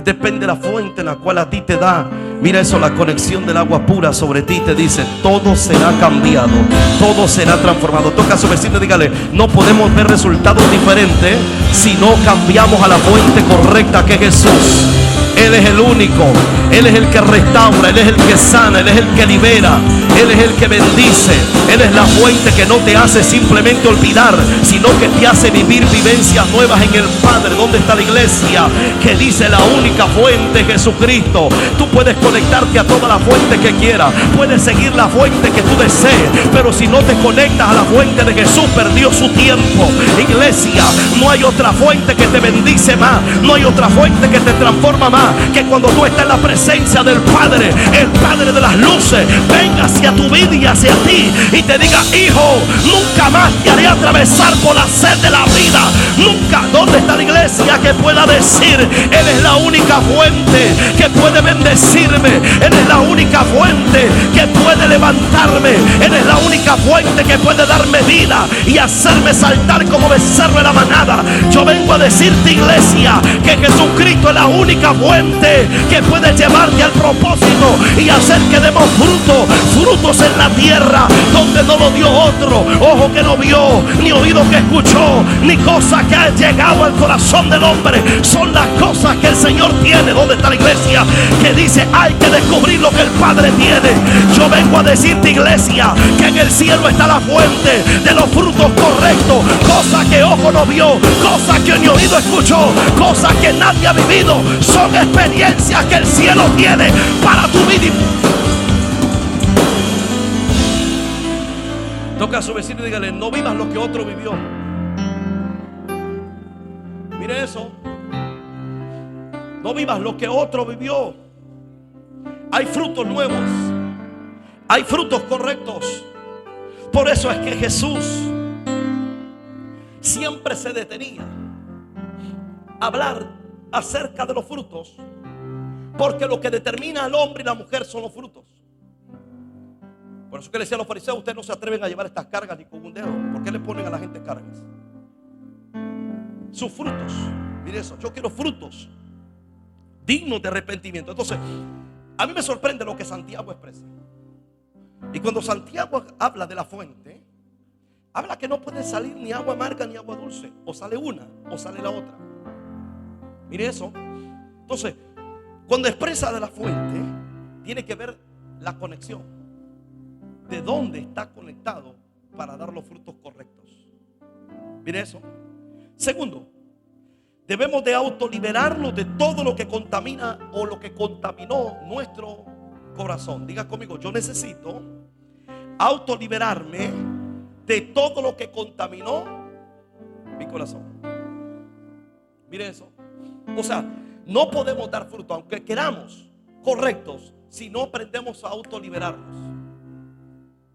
Depende de la fuente en la cual a ti te da, mira eso, la conexión del agua pura sobre ti. Te dice, todo será cambiado, todo será transformado. Toca a su vecino y dígale, no podemos ver resultados diferentes si no cambiamos a la fuente correcta que es Jesús. Él es el único, Él es el que restaura, Él es el que sana, Él es el que libera, Él es el que bendice. Él es la fuente que no te hace simplemente olvidar, sino que te hace vivir vivencias nuevas en el Padre. ¿Dónde está la iglesia que dice la única fuente es Jesucristo? Tú puedes conectarte a toda la fuente que quieras, puedes seguir la fuente que tú desees, pero si no te conectas a la fuente de Jesús, perdió su tiempo. Iglesia, no hay otra fuente que te bendice más, no hay otra fuente que te transforma más que cuando tú estás en la presencia del Padre, el Padre de las luces, venga hacia tu vida y hacia ti y te diga, hijo, nunca más te haré atravesar por la sed de la vida. Nunca. ¿Dónde está la iglesia que pueda decir, Él es la única fuente que puede bendecirme, Él es la única fuente que puede levantarme, Él es la única fuente que puede darme vida y hacerme saltar como becerro en la manada? Yo vengo a decirte, iglesia, que Jesucristo es la única fuente fuente que puede llevarte al propósito y hacer que demos frutos en la tierra donde no lo dio otro, ojo que no vio, ni oído que escuchó, ni cosa que ha llegado al corazón del hombre. Son las cosas que el Señor tiene. ¿Dónde está la iglesia que dice hay que descubrir lo que el Padre tiene? Yo vengo a decirte, iglesia, que en el cielo está la fuente de los frutos correctos, cosa que ojo no vio, cosa que ni oído escuchó, cosa que nadie ha vivido. Son experiencias que el cielo tiene para tu vida. Toca a su vecino y dígale: no vivas lo que otro vivió. Mire eso. No vivas lo que otro vivió. Hay frutos nuevos, hay frutos correctos. Por eso es que Jesús siempre se detenía a hablar acerca de los frutos, porque lo que determina al hombre y la mujer son los frutos. Por eso que le decía a los fariseos: ustedes no se atreven a llevar estas cargas ni con un dedo. ¿Por qué le ponen a la gente cargas? Sus frutos. Mire eso, yo quiero frutos dignos de arrepentimiento. Entonces, a mí me sorprende lo que Santiago expresa. Y cuando Santiago habla de la fuente, habla que no puede salir ni agua amarga ni agua dulce. O sale una o sale la otra. Mire eso. Entonces, cuando expresa de la fuente, tiene que ver la conexión. De dónde está conectado para dar los frutos correctos. Mire eso. Segundo, debemos de autoliberarnos de todo lo que contamina o lo que contaminó nuestro corazón. Diga conmigo: yo necesito autoliberarme de todo lo que contaminó mi corazón. Mire eso. O sea, no podemos dar fruto, aunque queramos, correctos, si no aprendemos a autoliberarnos.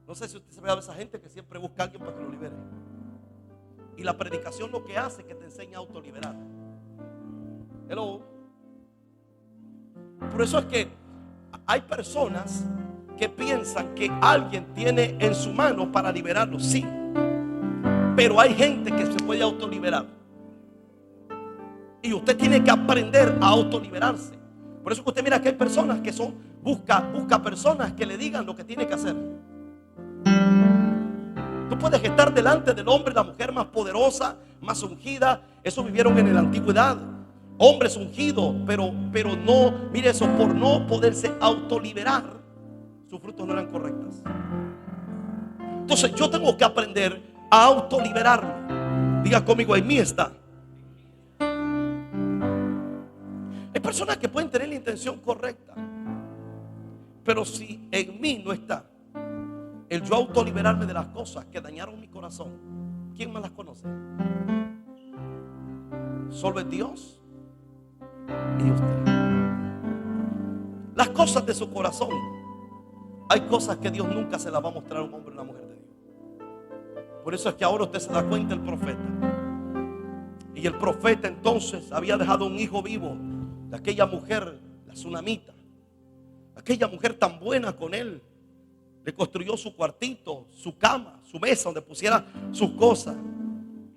No sé si usted sabe a esa gente que siempre busca a alguien para que lo libere. Y la predicación lo que hace es que te enseña a autoliberar. Hello. Por eso es que hay personas que piensan que alguien tiene en su mano para liberarlo. Sí, pero hay gente que se puede autoliberar. Y usted tiene que aprender a autoliberarse. Por eso que usted mira que hay personas que busca personas que le digan lo que tiene que hacer. Tú puedes estar delante del hombre y la mujer más poderosa, más ungida. Eso vivieron en la antigüedad. Hombres ungidos, pero no, mire eso, por no poderse autoliberar, sus frutos no eran correctos. Entonces yo tengo que aprender a autoliberarme. Diga conmigo: en mí está. Hay personas que pueden tener la intención correcta, pero si en mí no está el yo autoliberarme de las cosas que dañaron mi corazón, ¿quién más las conoce? Solo es Dios y usted. Las cosas de su corazón, hay cosas que Dios nunca se las va a mostrar a un hombre o una mujer de Dios. Por eso es que ahora usted se da cuenta, el profeta. Y el profeta entonces había dejado un hijo vivo de aquella mujer, la tsunamita. Aquella mujer tan buena con él. Le construyó su cuartito, su cama, su mesa donde pusiera sus cosas.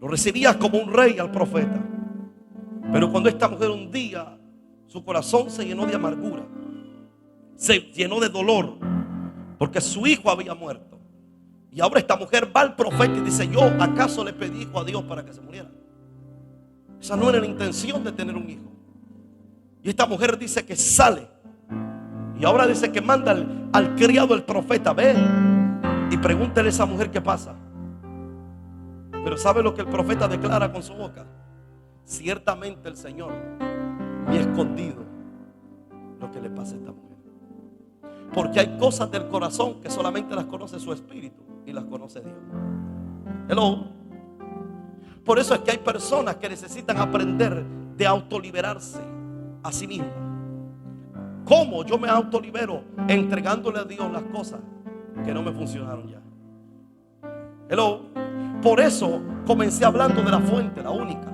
Lo recibía como un rey al profeta. Pero cuando esta mujer un día, su corazón se llenó de amargura, se llenó de dolor, porque su hijo había muerto. Y ahora esta mujer va al profeta y dice: ¿yo acaso le pedí hijo a Dios para que se muriera? Esa no era la intención de tener un hijo. Y esta mujer dice que sale. Y ahora dice que manda al criado del profeta: ve y pregúntale a esa mujer qué pasa. Pero ¿sabe lo que el profeta declara con su boca? Ciertamente el Señor me ha escondido lo que le pasa a esta mujer. Porque hay cosas del corazón que solamente las conoce su espíritu y las conoce Dios. Hello. Por eso es que hay personas que necesitan aprender de autoliberarse a sí mismas. ¿Cómo yo me autolibero? Entregándole a Dios las cosas que no me funcionaron ya. Hello. Por eso comencé hablando de la fuente, la única.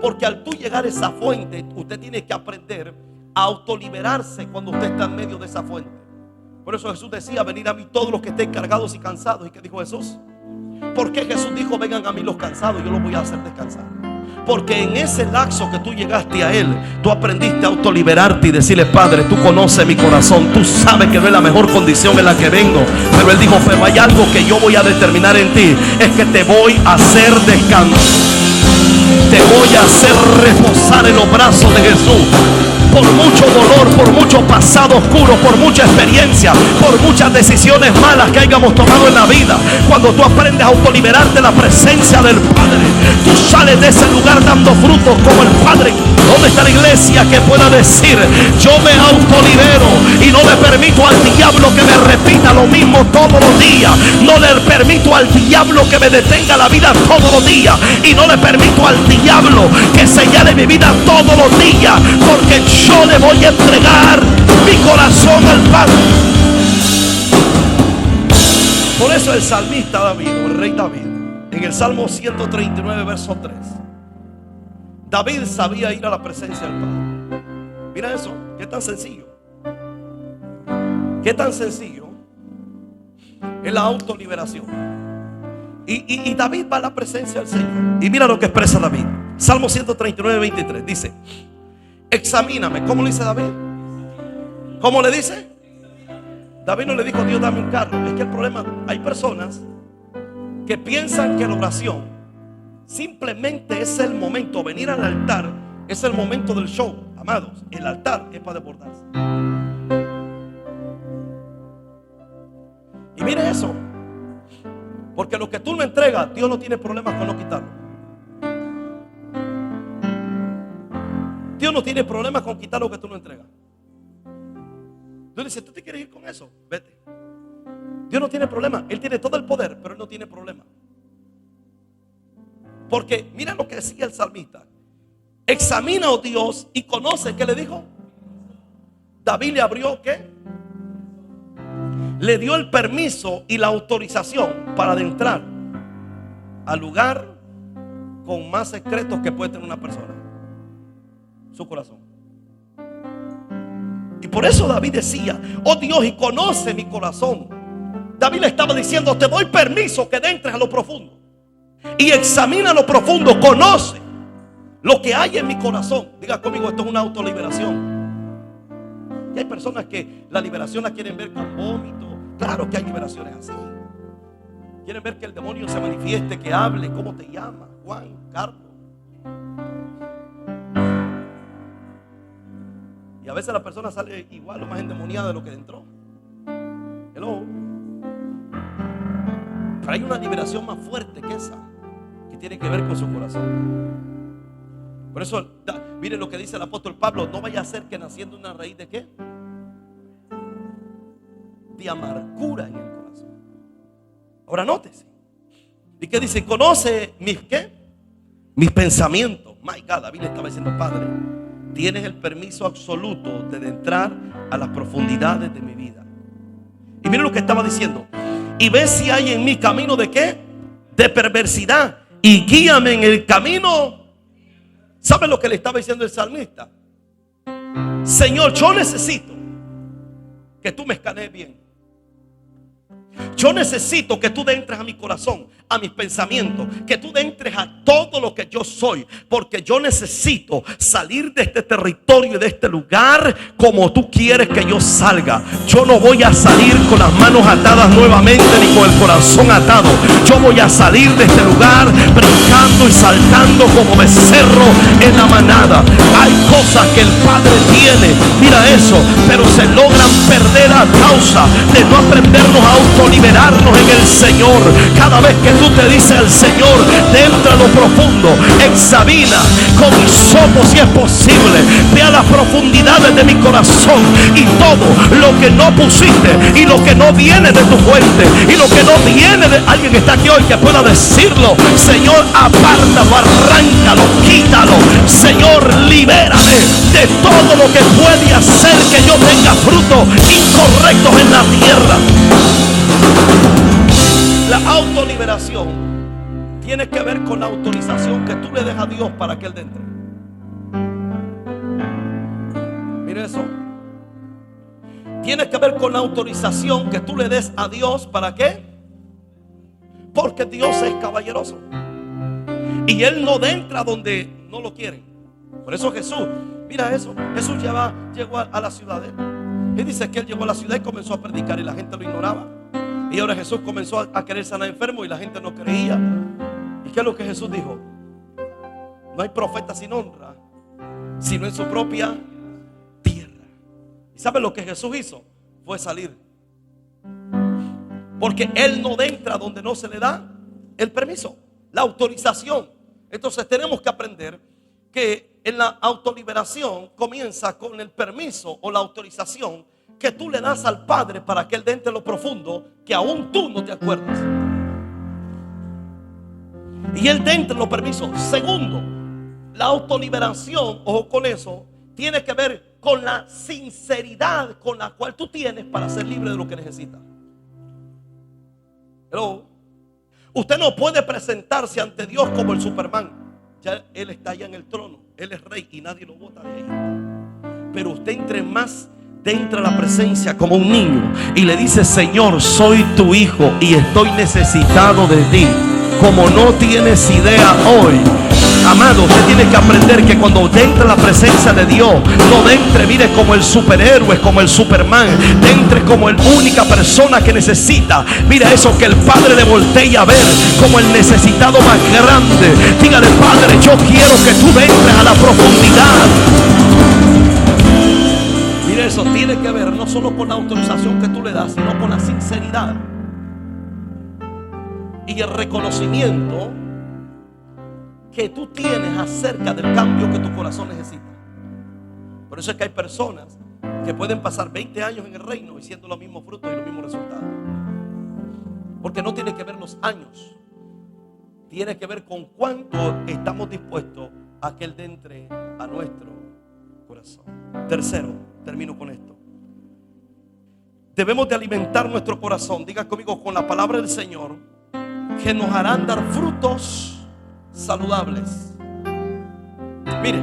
Porque al tú llegar a esa fuente, usted tiene que aprender a autoliberarse cuando usted está en medio de esa fuente. Por eso Jesús decía: venid a mí todos los que estén cargados y cansados. ¿Y qué dijo Jesús? ¿Por qué Jesús dijo: vengan a mí los cansados, yo los voy a hacer descansar? Porque en ese lapso que tú llegaste a Él, tú aprendiste a autoliberarte y decirle: Padre, tú conoces mi corazón, tú sabes que no es la mejor condición en la que vengo, pero Él dijo: pero hay algo que yo voy a determinar en ti, es que te voy a hacer descansar, te voy a hacer reposar en los brazos de Jesús. Por mucho dolor, por mucho pasado oscuro, por mucha experiencia, por muchas decisiones malas que hayamos tomado en la vida, cuando tú aprendes a autoliberarte de la presencia del Padre, tú sales de ese lugar dando frutos como el Padre. ¿Dónde está la iglesia que pueda decir: yo me autolibero y no le permito al diablo que me repita lo mismo todos los días? No le permito al diablo que me detenga la vida todos los días, y no le permito al diablo que señale mi vida todos los días, porque yo le voy a entregar mi corazón al Padre. Por eso el salmista David, el rey David, en el Salmo 139 verso 3, David sabía ir a la presencia del Padre. Mira eso, qué tan sencillo. Qué tan sencillo es la autoliberación. Y David va a la presencia del Señor. Y mira lo que expresa David. Salmo 139, 23. Dice: examíname. ¿Cómo le dice David? ¿Cómo le dice? David no le dijo: Dios, dame un carro. Es que el problema, hay personas que piensan que la oración simplemente es el momento. Venir al altar es el momento del show. Amados, el altar es para desbordarse. Y mire eso, porque lo que tú no entregas, Dios no tiene problemas con no quitarlo. Dios no tiene problemas con quitar lo que tú no entregas. Dios dice: tú te quieres ir con eso, vete. Dios no tiene problema. Él tiene todo el poder, pero Él no tiene problema. Porque mira lo que decía el salmista: examina, oh Dios, y conoce. ¿Qué le dijo? David le abrió, ¿qué? Le dio el permiso y la autorización para adentrar al lugar con más secretos que puede tener una persona: su corazón. Y por eso David decía: oh Dios, y conoce mi corazón. David le estaba diciendo: te doy permiso que entres a lo profundo y examina lo profundo, conoce lo que hay en mi corazón. Diga conmigo: esto es una autoliberación. Y hay personas que la liberación la quieren ver con vómito. Claro que hay liberaciones así. Quieren ver que el demonio se manifieste, que hable. ¿Cómo te llamas? Juan, Carlos. Y a veces la persona sale igual o más endemoniada de lo que entró. Hello. Pero hay una liberación más fuerte que esa, que tiene que ver con su corazón. Por eso, miren lo que dice el apóstol Pablo: no vaya a ser que naciendo una raíz de ¿qué? De amargura en el corazón. Ahora nótese. ¿Y qué dice? Conoce mis ¿qué? Mis pensamientos. My God, David le estaba diciendo: Padre, tienes el permiso absoluto de entrar a las profundidades de mi vida. Y miren lo que estaba diciendo: y ve si hay en mi camino de ¿qué? De perversidad, y guíame en el camino. ¿Saben lo que le estaba diciendo el salmista? Señor, yo necesito que tú me escanees bien. Yo necesito que tú entres a mi corazón, a mis pensamientos, que tú entres a todo lo que yo soy, porque yo necesito salir de este territorio y de este lugar como tú quieres que yo salga. Yo no voy a salir con las manos atadas nuevamente ni con el corazón atado. Yo voy a salir de este lugar brincando y saltando como becerro en la manada. Hay cosas que el Padre tiene, mira eso, pero se logran perder a causa de no aprendernos a autoliberarnos en el Señor. Cada vez que tú te dices al Señor: dentro a lo profundo, examina con hisopo si es posible, ve a las profundidades de mi corazón, y todo lo que no pusiste y lo que no viene de tu fuente y lo que no viene de alguien que está aquí hoy que pueda decirlo: Señor, apártalo, arráncalo, quítalo. Señor, libérame de todo lo que puede hacer que yo tenga frutos incorrectos en la tierra. La autoliberación tiene que ver con la autorización que tú le des a Dios para que Él entre. Mire eso. Tiene que ver con la autorización que tú le des a Dios. ¿Para qué? Porque Dios es caballeroso. Y Él no entra donde no lo quieren. Por eso Jesús, mira eso, Jesús llegó a la ciudad de él. Él dice que él llegó a la ciudad y comenzó a predicar y la gente lo ignoraba. Y ahora Jesús comenzó a querer sanar enfermos y la gente no creía. ¿Y qué es lo que Jesús dijo? No hay profeta sin honra, sino en su propia tierra. ¿Y saben lo que Jesús hizo? Fue salir. Porque él no entra donde no se le da el permiso, la autorización. Entonces tenemos que aprender que en la autoliberación comienza con el permiso o la autorización que tú le das al Padre para que Él entre en lo profundo que aún tú no te acuerdas. Y Él entra en los permisos. Segundo, la autoliberación, ojo con eso, tiene que ver con la sinceridad con la cual tú tienes para ser libre de lo que necesitas. Hello. Usted no puede presentarse ante Dios como el Superman. Ya Él está allá en el trono, Él es rey y nadie lo bota de ahí. Pero usted entre más entra a la presencia como un niño y le dice: Señor, soy tu hijo y estoy necesitado de ti, como no tienes idea hoy. Amado, usted tiene que aprender que cuando usted entra a la presencia de Dios, no entre, mire, como el superhéroe, como el Superman, entre como el única persona que necesita. Mira eso, que el Padre le voltee a ver como el necesitado más grande. Dígale: Padre, yo quiero que tú entres a la profundidad. Mire eso, tiene que ver no solo con la autorización que tú le das, sino con la sinceridad y el reconocimiento que tú tienes acerca del cambio que tu corazón necesita. Por eso es que hay personas que pueden pasar 20 años en el reino y siendo los mismos frutos y los mismos resultados. Porque no tiene que ver los años, tiene que ver con cuánto estamos dispuestos a que Él entre a nuestro corazón. Tercero, termino con esto. Debemos de alimentar nuestro corazón, diga conmigo, con la palabra del Señor, que nos harán dar frutos saludables. Mire,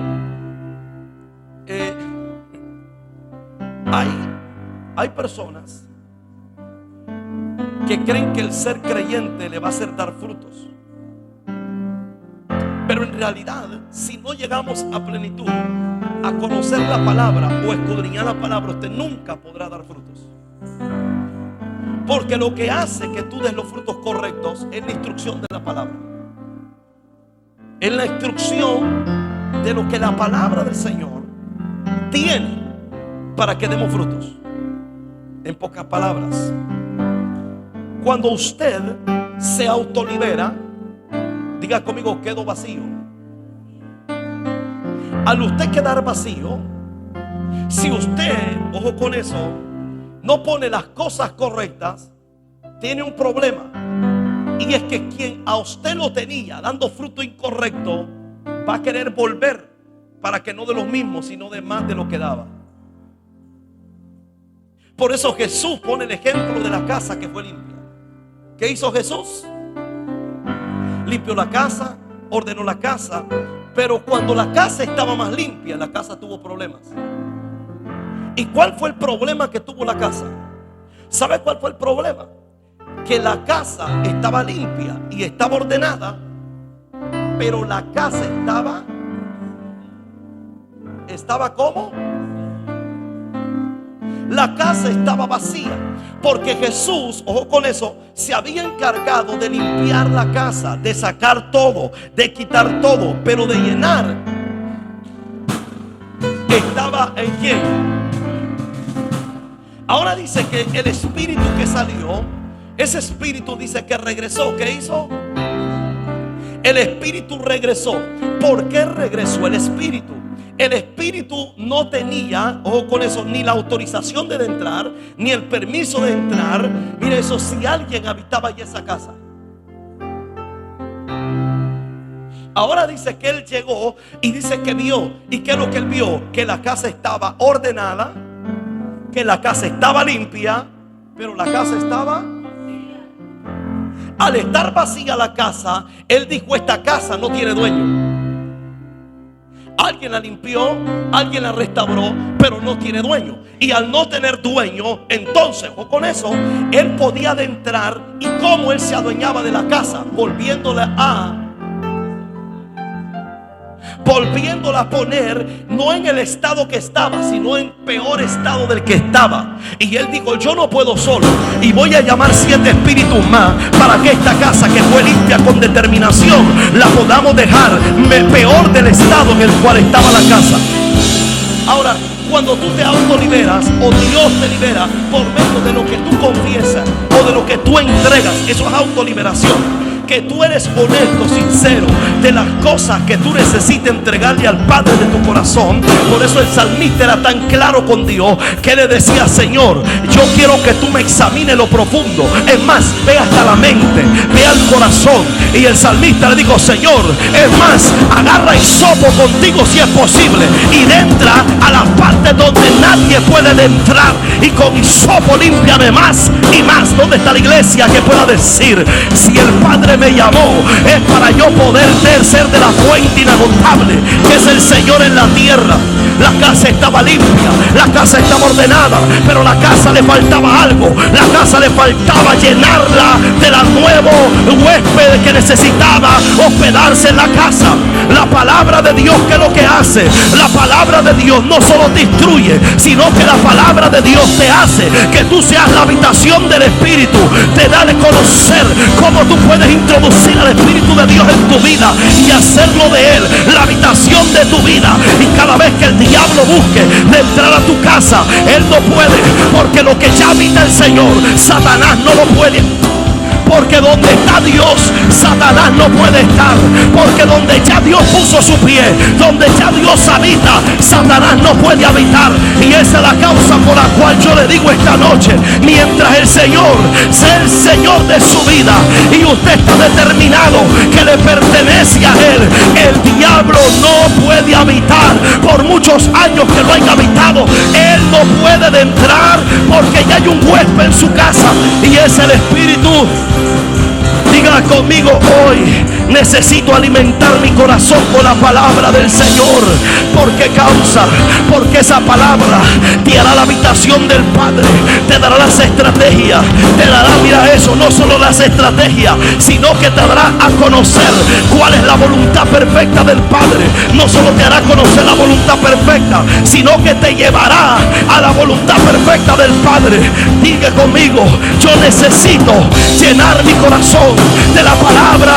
hay personas que creen que el ser creyente le va a hacer dar frutos, pero en realidad, si no llegamos a plenitud a conocer la palabra o escudriñar la palabra, usted nunca podrá dar frutos. Porque lo que hace que tú des los frutos correctos es la instrucción de la palabra. Es la instrucción de lo que la palabra del Señor tiene para que demos frutos. En pocas palabras, cuando usted se autolibera, diga conmigo: quedo vacío. Al usted quedar vacío, si usted, ojo con eso, no pone las cosas correctas, tiene un problema. Y es que quien a usted lo tenía dando fruto incorrecto va a querer volver para que no de los mismos, sino de más de lo que daba. Por eso Jesús pone el ejemplo de la casa que fue limpia. ¿Qué hizo Jesús? Limpió la casa, ordenó la casa, pero cuando la casa estaba más limpia, la casa tuvo problemas. ¿Y cuál fue el problema que tuvo la casa? ¿Sabe cuál fue el problema? Que la casa estaba limpia y estaba ordenada, pero la casa estaba ¿cómo? La casa estaba vacía, porque Jesús, ojo con eso, se había encargado de limpiar la casa, de sacar todo, de quitar todo, pero de llenar estaba en quién. Ahora dice que el espíritu que salió, ese espíritu dice que regresó. ¿Qué hizo? El espíritu regresó. ¿Por qué regresó el espíritu? El espíritu no tenía, ojo con eso, ni la autorización de entrar, ni el permiso de entrar. Mire eso, si alguien habitaba allí esa casa. Ahora dice que él llegó y dice que vio. ¿Y qué es lo que él vio? Que la casa estaba ordenada, que la casa estaba limpia, pero la casa estaba... Al estar vacía la casa, él dijo: esta casa no tiene dueño. Alguien la limpió, alguien la restauró, pero no tiene dueño. Y al no tener dueño, entonces, o con eso, él podía adentrar. ¿Y cómo él se adueñaba de la casa? volviéndola a poner no en el estado que estaba, sino en peor estado del que estaba. Y él dijo: yo no puedo solo, y voy a llamar 7 espíritus más para que esta casa, que fue limpia con determinación, la podamos dejar peor del estado en el cual estaba la casa. Ahora, cuando tú te autoliberas, o Dios te libera por medio de lo que tú confiesas o de lo que tú entregas, eso es autoliberación. Que tú eres honesto, sincero de las cosas que tú necesitas entregarle al Padre de tu corazón. Por eso el salmista era tan claro con Dios que le decía: Señor, yo quiero que tú me examines lo profundo. Es más, ve hasta la mente, ve al corazón. Y el salmista le dijo: Señor, es más, agarra hisopo contigo si es posible y entra a la parte donde nadie puede entrar, y con hisopo límpiame más y más. ¿Dónde está la iglesia que pueda decir: si el Padre me llamó, es para yo poder ser de la fuente inagotable que es el Señor en la tierra? La casa estaba limpia, la casa estaba ordenada, pero la casa le faltaba algo. La casa le faltaba llenarla de la nuevo huésped que necesitaba hospedarse en la casa. La palabra de Dios, ¿qué es lo que hace? La palabra de Dios no solo te instruye, sino que la palabra de Dios te hace que tú seas la habitación del Espíritu. Te da de conocer cómo tú puedes introducir al Espíritu de Dios en tu vida y hacerlo de Él la habitación de tu vida. Y cada vez que el diablo busque de entrar a tu casa, él no puede, porque lo que ya habita el Señor, Satanás no lo puede. Porque donde está Dios, Satanás no puede estar. Porque donde ya Dios puso su pie, donde ya Dios habita, Satanás no puede habitar. Y esa es la causa por la cual yo le digo esta noche: mientras el Señor sea el Señor de su vida y usted está determinado que le pertenece a Él, el diablo no puede habitar. Por muchos años que lo haya habitado, Él no puede entrar, porque ya hay un huésped en su casa, y es el Espíritu. Diga conmigo: hoy necesito alimentar mi corazón con la palabra del Señor. ¿Por qué causa? Porque esa palabra te hará la habitación del Padre, te dará las estrategias, te dará, mira eso, no solo las estrategias, sino que te dará a conocer cuál es la voluntad perfecta del Padre. No solo te hará conocer la voluntad perfecta, sino que te llevará a la voluntad perfecta del Padre. Diga conmigo: yo necesito llenar mi corazón de la palabra.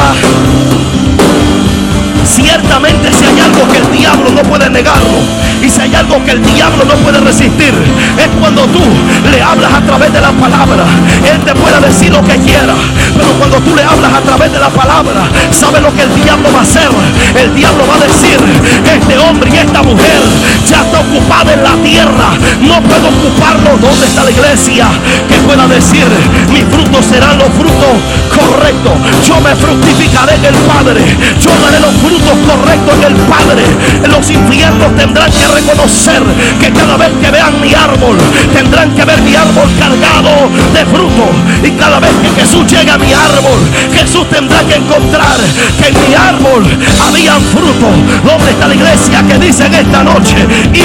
Ciertamente, si hay algo que el diablo no puede negarlo, y si hay algo que el diablo no puede resistir, es cuando tú le hablas a través de la palabra. Él te puede decir lo que quiera, pero cuando tú le hablas a través de la palabra, ¿sabe lo que el diablo va a hacer? El diablo va a decir: este hombre y esta mujer ya está ocupada en la tierra, no puedo ocuparlo. ¿Dónde está la iglesia que pueda decir: mis frutos serán los frutos correctos? Yo me fructificaré en el Padre, yo daré los frutos correctos en el Padre. Los infiernos tendrán que reconocer que cada vez que vean mi árbol, tendrán que ver mi árbol cargado de fruto. Y cada vez que Jesús llegue a mi árbol, Jesús tendrá que encontrar que en mi árbol habían frutos. ¿Dónde está la iglesia que dice en esta noche: mis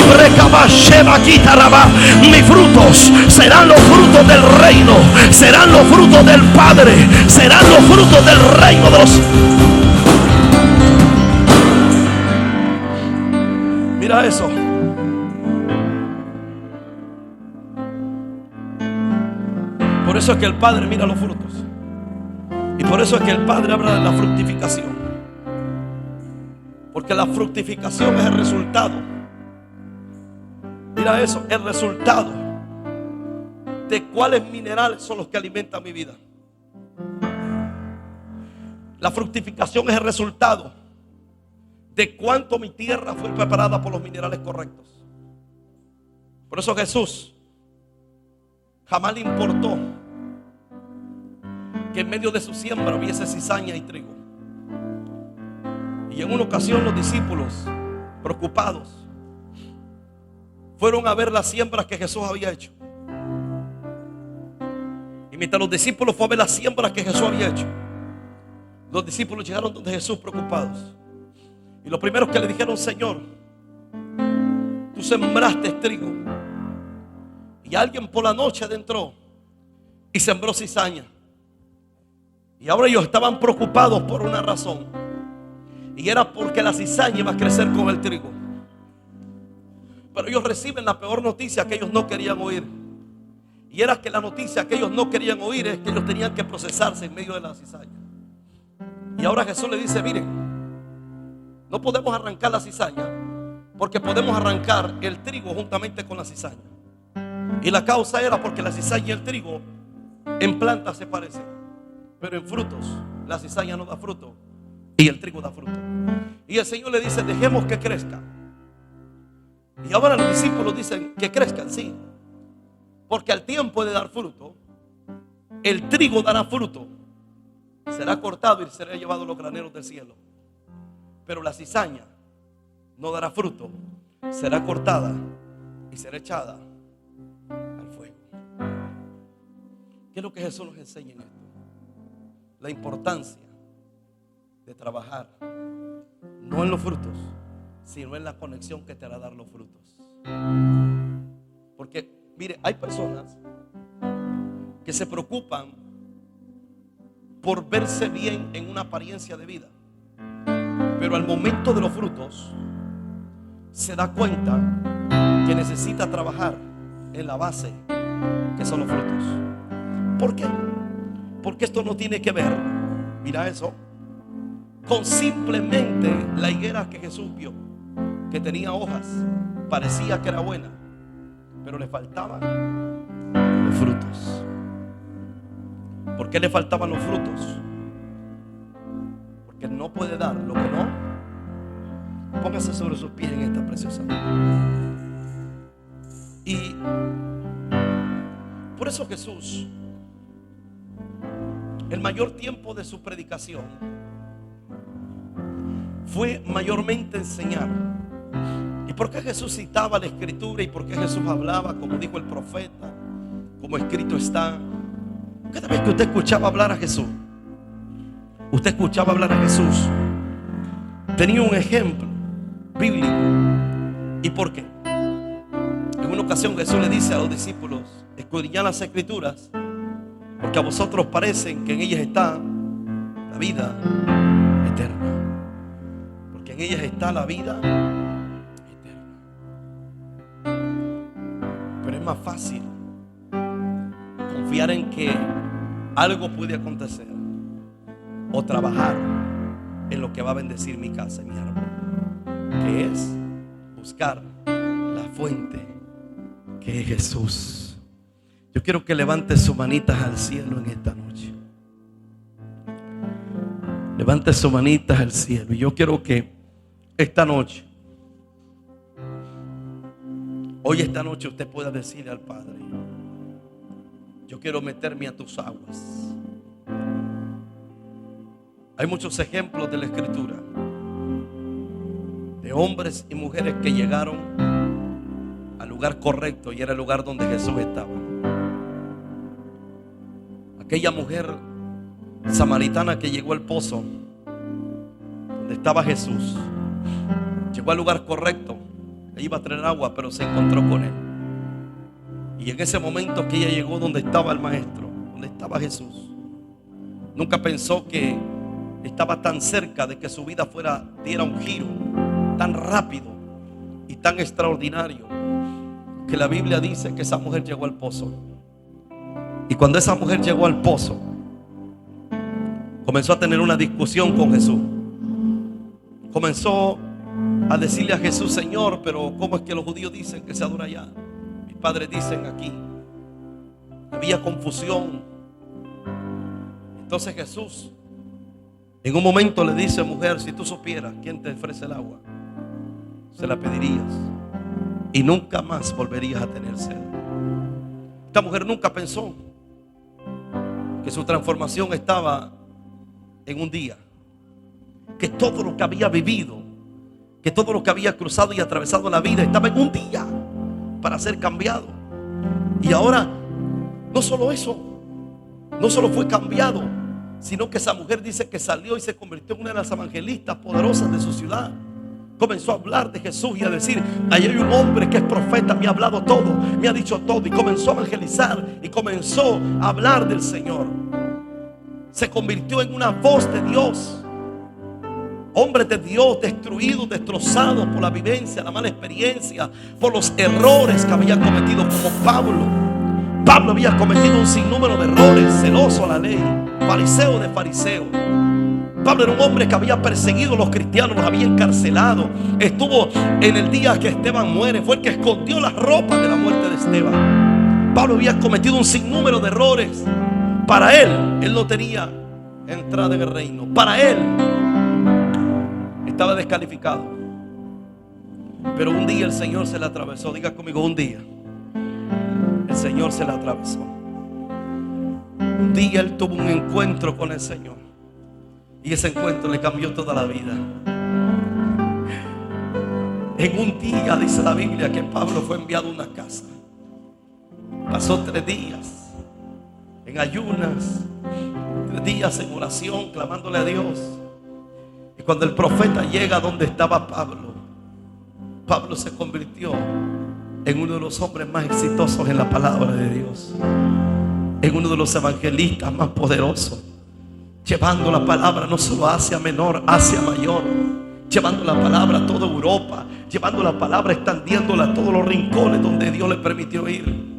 frutos serán los frutos del reino, serán los frutos del Padre, serán los frutos del reino de los... Mira eso. Por eso es que el Padre mira los frutos. Y por eso es que el Padre habla de la fructificación. Porque la fructificación es el resultado. Mira eso, el resultado de cuáles minerales son los que alimentan mi vida. La fructificación es el resultado de cuánto mi tierra fue preparada por los minerales correctos. Por eso Jesús jamás le importó que en medio de su siembra hubiese cizaña y trigo. Y en una ocasión los discípulos, preocupados, fueron a ver las siembras que Jesús había hecho. Y mientras los discípulos fueron a ver las siembras que Jesús había hecho, los discípulos llegaron donde Jesús preocupados. Y lo primero que le dijeron: Señor, tú sembraste trigo, y alguien por la noche adentró y sembró cizaña. Y ahora ellos estaban preocupados por una razón. Y era porque la cizaña iba a crecer con el trigo. Pero ellos reciben la peor noticia que ellos no querían oír. Y era que la noticia que ellos no querían oír es que ellos tenían que procesarse en medio de la cizaña. Y ahora Jesús le dice: miren, no podemos arrancar la cizaña, porque podemos arrancar el trigo juntamente con la cizaña. Y la causa era porque la cizaña y el trigo en plantas se parecen, pero en frutos la cizaña no da fruto y el trigo da fruto. Y el Señor le dice: dejemos que crezca. Y ahora los discípulos dicen que crezcan, sí, porque al tiempo de dar fruto, el trigo dará fruto, será cortado y será llevado a los graneros del cielo. Pero la cizaña no dará fruto, será cortada y será echada al fuego. ¿Qué es lo que Jesús nos enseña en esto? La importancia de trabajar no en los frutos, sino en la conexión que te hará dar los frutos. Porque mire, hay personas que se preocupan por verse bien en una apariencia de vida, pero al momento de los frutos se da cuenta que necesita trabajar en la base que son los frutos. ¿Por qué? Porque esto no tiene que ver, mira eso, con simplemente la higuera que Jesús vio, que tenía hojas, parecía que era buena, pero le faltaban los frutos. ¿Por qué le faltaban los frutos? Porque no puede dar lo que no. Póngase sobre sus pies en esta preciosa noche. Y por eso Jesús, el mayor tiempo de su predicación fue mayormente enseñar. ¿Y por qué Jesús citaba la escritura? ¿Y por qué Jesús hablaba como dijo el profeta? Como escrito está. Cada vez que usted escuchaba hablar a Jesús, tenía un ejemplo bíblico. ¿Y por qué? En una ocasión Jesús le dice a los discípulos: escudriñad las escrituras, porque a vosotros parecen que en ellas está la vida eterna. Porque en ellas está la vida eterna. Pero es más fácil confiar en que algo puede acontecer o trabajar en lo que va a bendecir mi casa y mi árbol, que es buscar la fuente, que es Jesús. Yo quiero que levante sus manitas al cielo en esta noche. Levante sus manitas al cielo. Y yo quiero que esta noche, esta noche usted pueda decirle al Padre: yo quiero meterme a tus aguas. Hay muchos ejemplos de la escritura de hombres y mujeres que llegaron al lugar correcto, y era el lugar donde Jesús estaba. Aquella mujer samaritana que llegó al pozo donde estaba Jesús, llegó al lugar correcto. Ella iba a traer agua, pero se encontró con él. Y en ese momento que ella llegó donde estaba el maestro, donde estaba Jesús, nunca pensó que estaba tan cerca de que su vida diera un giro tan rápido y tan extraordinario, que la Biblia dice que esa mujer llegó al pozo. Y cuando esa mujer llegó al pozo, comenzó a tener una discusión con Jesús. Comenzó a decirle a Jesús: Señor, pero ¿cómo es que los judíos dicen que se adora allá? Mis padres dicen aquí. Había confusión. Entonces Jesús en un momento le dice: mujer, si tú supieras quién te ofrece el agua, se la pedirías y nunca más volverías a tener sed. Esta mujer nunca pensó que su transformación estaba en un día, que todo lo que había vivido, que todo lo que había cruzado y atravesado la vida estaba en un día para ser cambiado. Y ahora no solo eso, no solo fue cambiado, sino que esa mujer dice que salió y se convirtió en una de las evangelistas poderosas de su ciudad. Comenzó a hablar de Jesús y a decir: ahí hay un hombre que es profeta, me ha hablado todo, me ha dicho todo. Y comenzó a evangelizar y comenzó a hablar del Señor. Se convirtió en una voz de Dios. Hombres de Dios destruidos, destrozados por la vivencia, la mala experiencia, por los errores que había cometido, como Pablo. Pablo había cometido un sinnúmero de errores, celoso a la ley, fariseo de fariseo. Pablo era un hombre que había perseguido a los cristianos, los había encarcelado. Estuvo en el día que Esteban muere, fue el que escondió las ropas de la muerte de Esteban. Pablo había cometido un sinnúmero de errores. Para él no tenía entrada en el reino. Para él estaba descalificado. Pero un día el Señor se le atravesó. Diga conmigo, un día el Señor se le atravesó. Un día él tuvo un encuentro con el Señor, y ese encuentro le cambió toda la vida. En un día dice la Biblia que Pablo fue enviado a una casa. Pasó 3 días en ayunas, 3 días en oración, clamándole a Dios. Y cuando el profeta llega donde estaba Pablo, Pablo se convirtió en uno de los hombres más exitosos en la palabra de Dios, en uno de los evangelistas más poderosos, llevando la palabra no solo a Asia Menor, Asia Mayor, llevando la palabra a toda Europa, llevando la palabra, extendiéndola a todos los rincones donde Dios le permitió ir.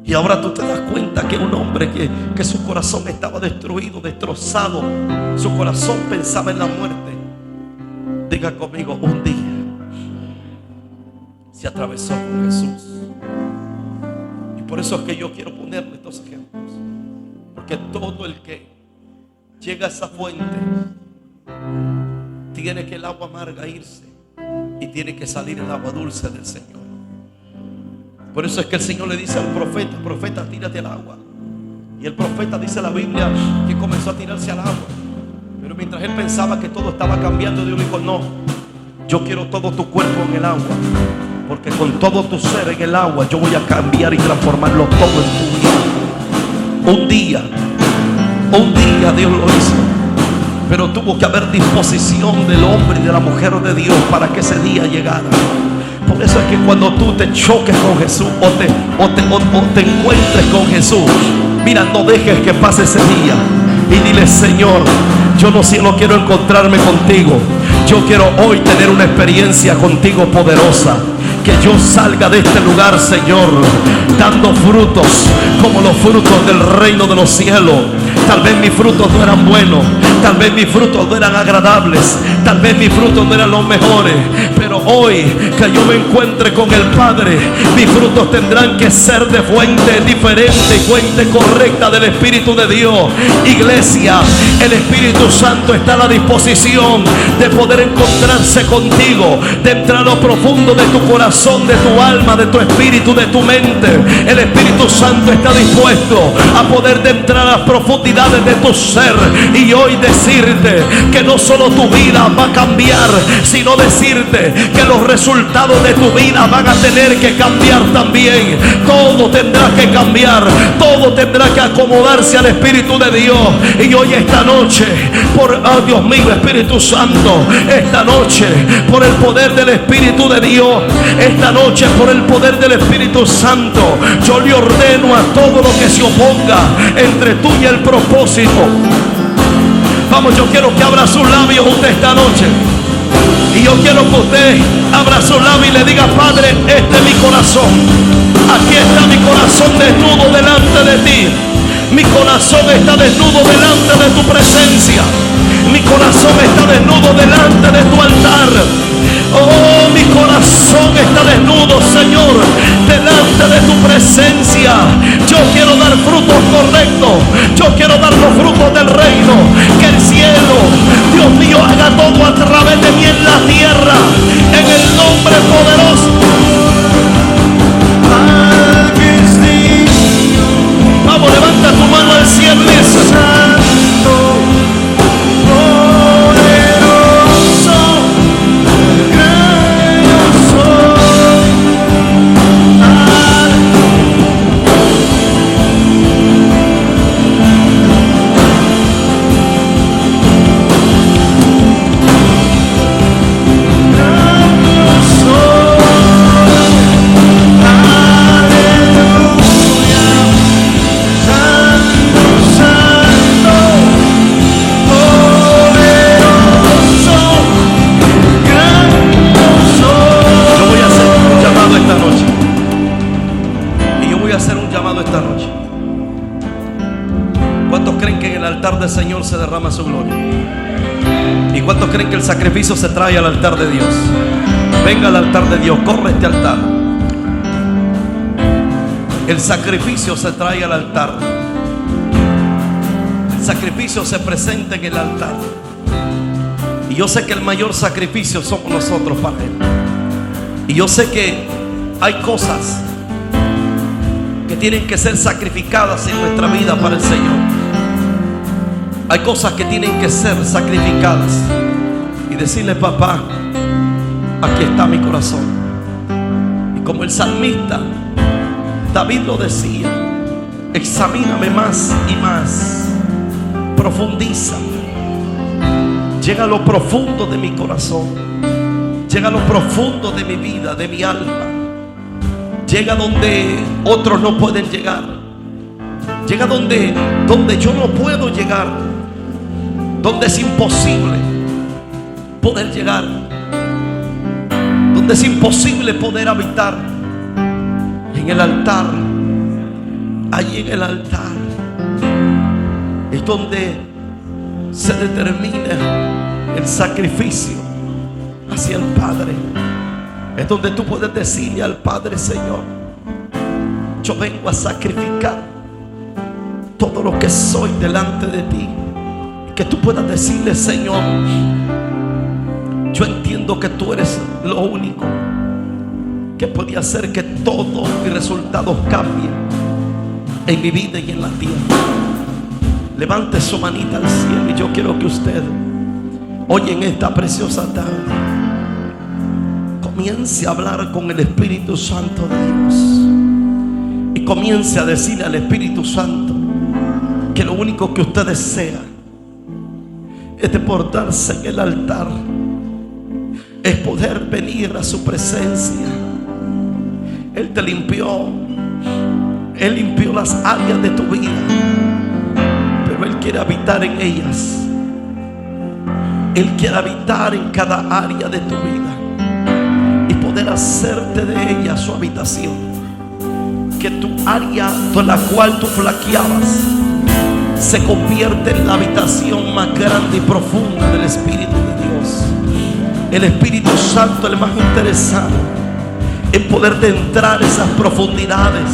Y ahora tú te das cuenta que un hombre que su corazón estaba destruido, destrozado, su corazón pensaba en la muerte. Diga conmigo, un día se atravesó con Jesús. Y por eso es que yo quiero ponerle estos ejemplos, porque todo el que llega a esa fuente tiene que el agua amarga irse y tiene que salir el agua dulce del Señor. Por eso es que el Señor le dice al profeta: profeta, tírate al agua. Y el profeta, dice la Biblia, que comenzó a tirarse al agua. Pero mientras él pensaba que todo estaba cambiando, Dios le dijo: no, yo quiero todo tu cuerpo en el agua, porque con todo tu ser en el agua yo voy a cambiar y transformarlo todo en tu vida. Un día Dios lo hizo, pero tuvo que haber disposición del hombre y de la mujer de Dios para que ese día llegara. Por eso es que cuando tú te choques con Jesús o te encuentres con Jesús, mira, no dejes que pase ese día y dile: Señor, yo no quiero encontrarme contigo, yo quiero hoy tener una experiencia contigo poderosa. Que yo salga de este lugar, Señor, dando frutos como los frutos del reino de los cielos. Tal vez mis frutos no eran buenos, tal vez mis frutos no eran agradables, tal vez mis frutos no eran los mejores, pero hoy que yo me encuentre con el Padre, mis frutos tendrán que ser de fuente diferente y fuente correcta del Espíritu de Dios. Iglesia, el Espíritu Santo está a la disposición de poder encontrarse contigo, de entrar a lo profundo de tu corazón, de tu alma, de tu espíritu, de tu mente. El Espíritu Santo está dispuesto a poder entrar a las profundidades de tu ser y hoy decirte que no solo tu vida va a cambiar, sino decirte que los resultados de tu vida van a tener que cambiar también. Todo tendrá que cambiar, todo tendrá que acomodarse al Espíritu de Dios. Y hoy, esta noche, Dios mío, Espíritu Santo, esta noche, por el poder del Espíritu de Dios, esta noche, por el poder del Espíritu Santo, yo le ordeno a todo lo que se oponga entre tú y el propósito. Vamos, yo quiero que abra sus labios usted esta noche, y yo quiero que usted abra sus labios y le diga: Padre, este es mi corazón, aquí está mi corazón desnudo delante de ti. Mi corazón está desnudo delante de tu presencia. Mi corazón está desnudo delante de tu altar. Oh, mi corazón está desnudo, Señor, delante de tu presencia. Yo quiero dar frutos correctos. Yo quiero dar los frutos del reino. Que el cielo, Dios mío, haga todo a través de mí en la tierra, en el nombre poderoso. Vamos, levanta tu mano al cielo y dice: Santo, poderoso, gran yo soy. Gran yo soy. hacer un llamado esta noche. ¿Cuántos creen que en el altar del Señor se derrama su gloria? ¿Y cuántos creen que el sacrificio se trae al altar de Dios? Venga al altar de Dios, corre a este altar. El sacrificio se trae al altar. El sacrificio se presenta en el altar. Y yo sé que el mayor sacrificio somos nosotros para Él. Y yo sé que hay cosas que tienen que ser sacrificadas en nuestra vida para el Señor. Hay cosas que tienen que ser sacrificadas. Y decirle: papá, aquí está mi corazón. Y como el salmista David lo decía: examíname más y más, profundiza, llega a lo profundo de mi corazón, llega a lo profundo de mi vida, de mi alma. Llega donde otros no pueden llegar. Llega donde yo no puedo llegar, donde es imposible poder llegar, donde es imposible poder habitar. En el altar, allí en el altar es donde se determina el sacrificio hacia el Padre. Es donde tú puedes decirle al Padre: Señor, yo vengo a sacrificar todo lo que soy delante de ti. Que tú puedas decirle: Señor, yo entiendo que tú eres lo único que puede hacer que todos mis resultados cambien en mi vida y en la tierra. Levante su manita al cielo y yo quiero que usted hoy en esta preciosa tarde comience a hablar con el Espíritu Santo de Dios y comience a decirle al Espíritu Santo que lo único que usted desea es deportarse en el altar, es poder venir a su presencia. Él te limpió, Él limpió las áreas de tu vida, pero Él quiere habitar en ellas. Él quiere habitar en cada área de tu vida y poder hacerte de ella su habitación. Que tu área de la cual tú flaqueabas se convierte en la habitación más grande y profunda del Espíritu de Dios. El Espíritu Santo es el más interesado en poder entrar esas profundidades.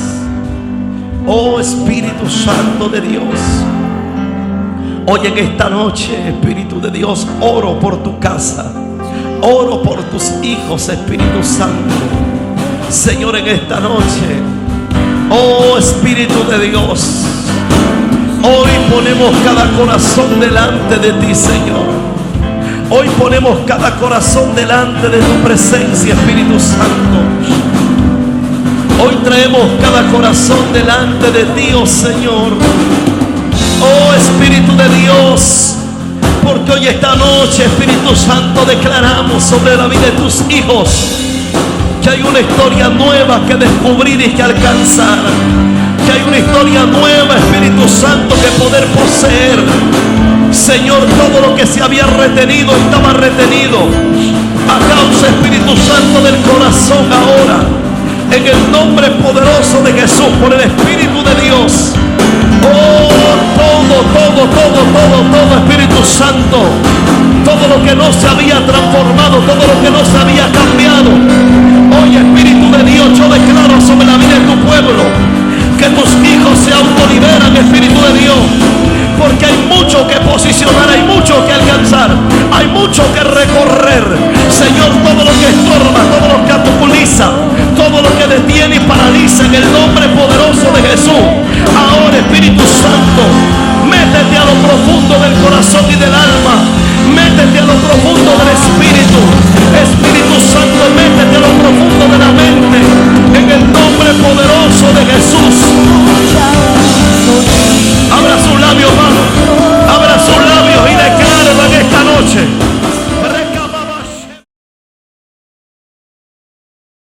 Oh Espíritu Santo de Dios, hoy en esta noche, Espíritu de Dios, oro por tu casa, oro por tus hijos, Espíritu Santo. Señor, en esta noche, oh Espíritu de Dios, hoy ponemos cada corazón delante de ti, Señor. Hoy ponemos cada corazón delante de tu presencia, Espíritu Santo. Hoy traemos cada corazón delante de ti, oh Señor. Oh Espíritu de Dios, porque hoy esta noche, Espíritu Santo, declaramos sobre la vida de tus hijos que hay una historia nueva que descubrir y que alcanzar. Que hay una historia nueva, Espíritu Santo, que poder poseer. Señor, todo lo que se había retenido estaba retenido a causa, Espíritu Santo, del corazón ahora. En el nombre poderoso de Jesús, por el Espíritu de Dios. Oh, todo, Espíritu Santo. Todo lo que no se había transformado, todo lo que no se había cambiado. Hoy, Espíritu de Dios, yo declaro sobre la vida de tu pueblo que tus hijos se autoliberan, Espíritu de Dios. Porque hay mucho que posicionar, hay mucho que alcanzar.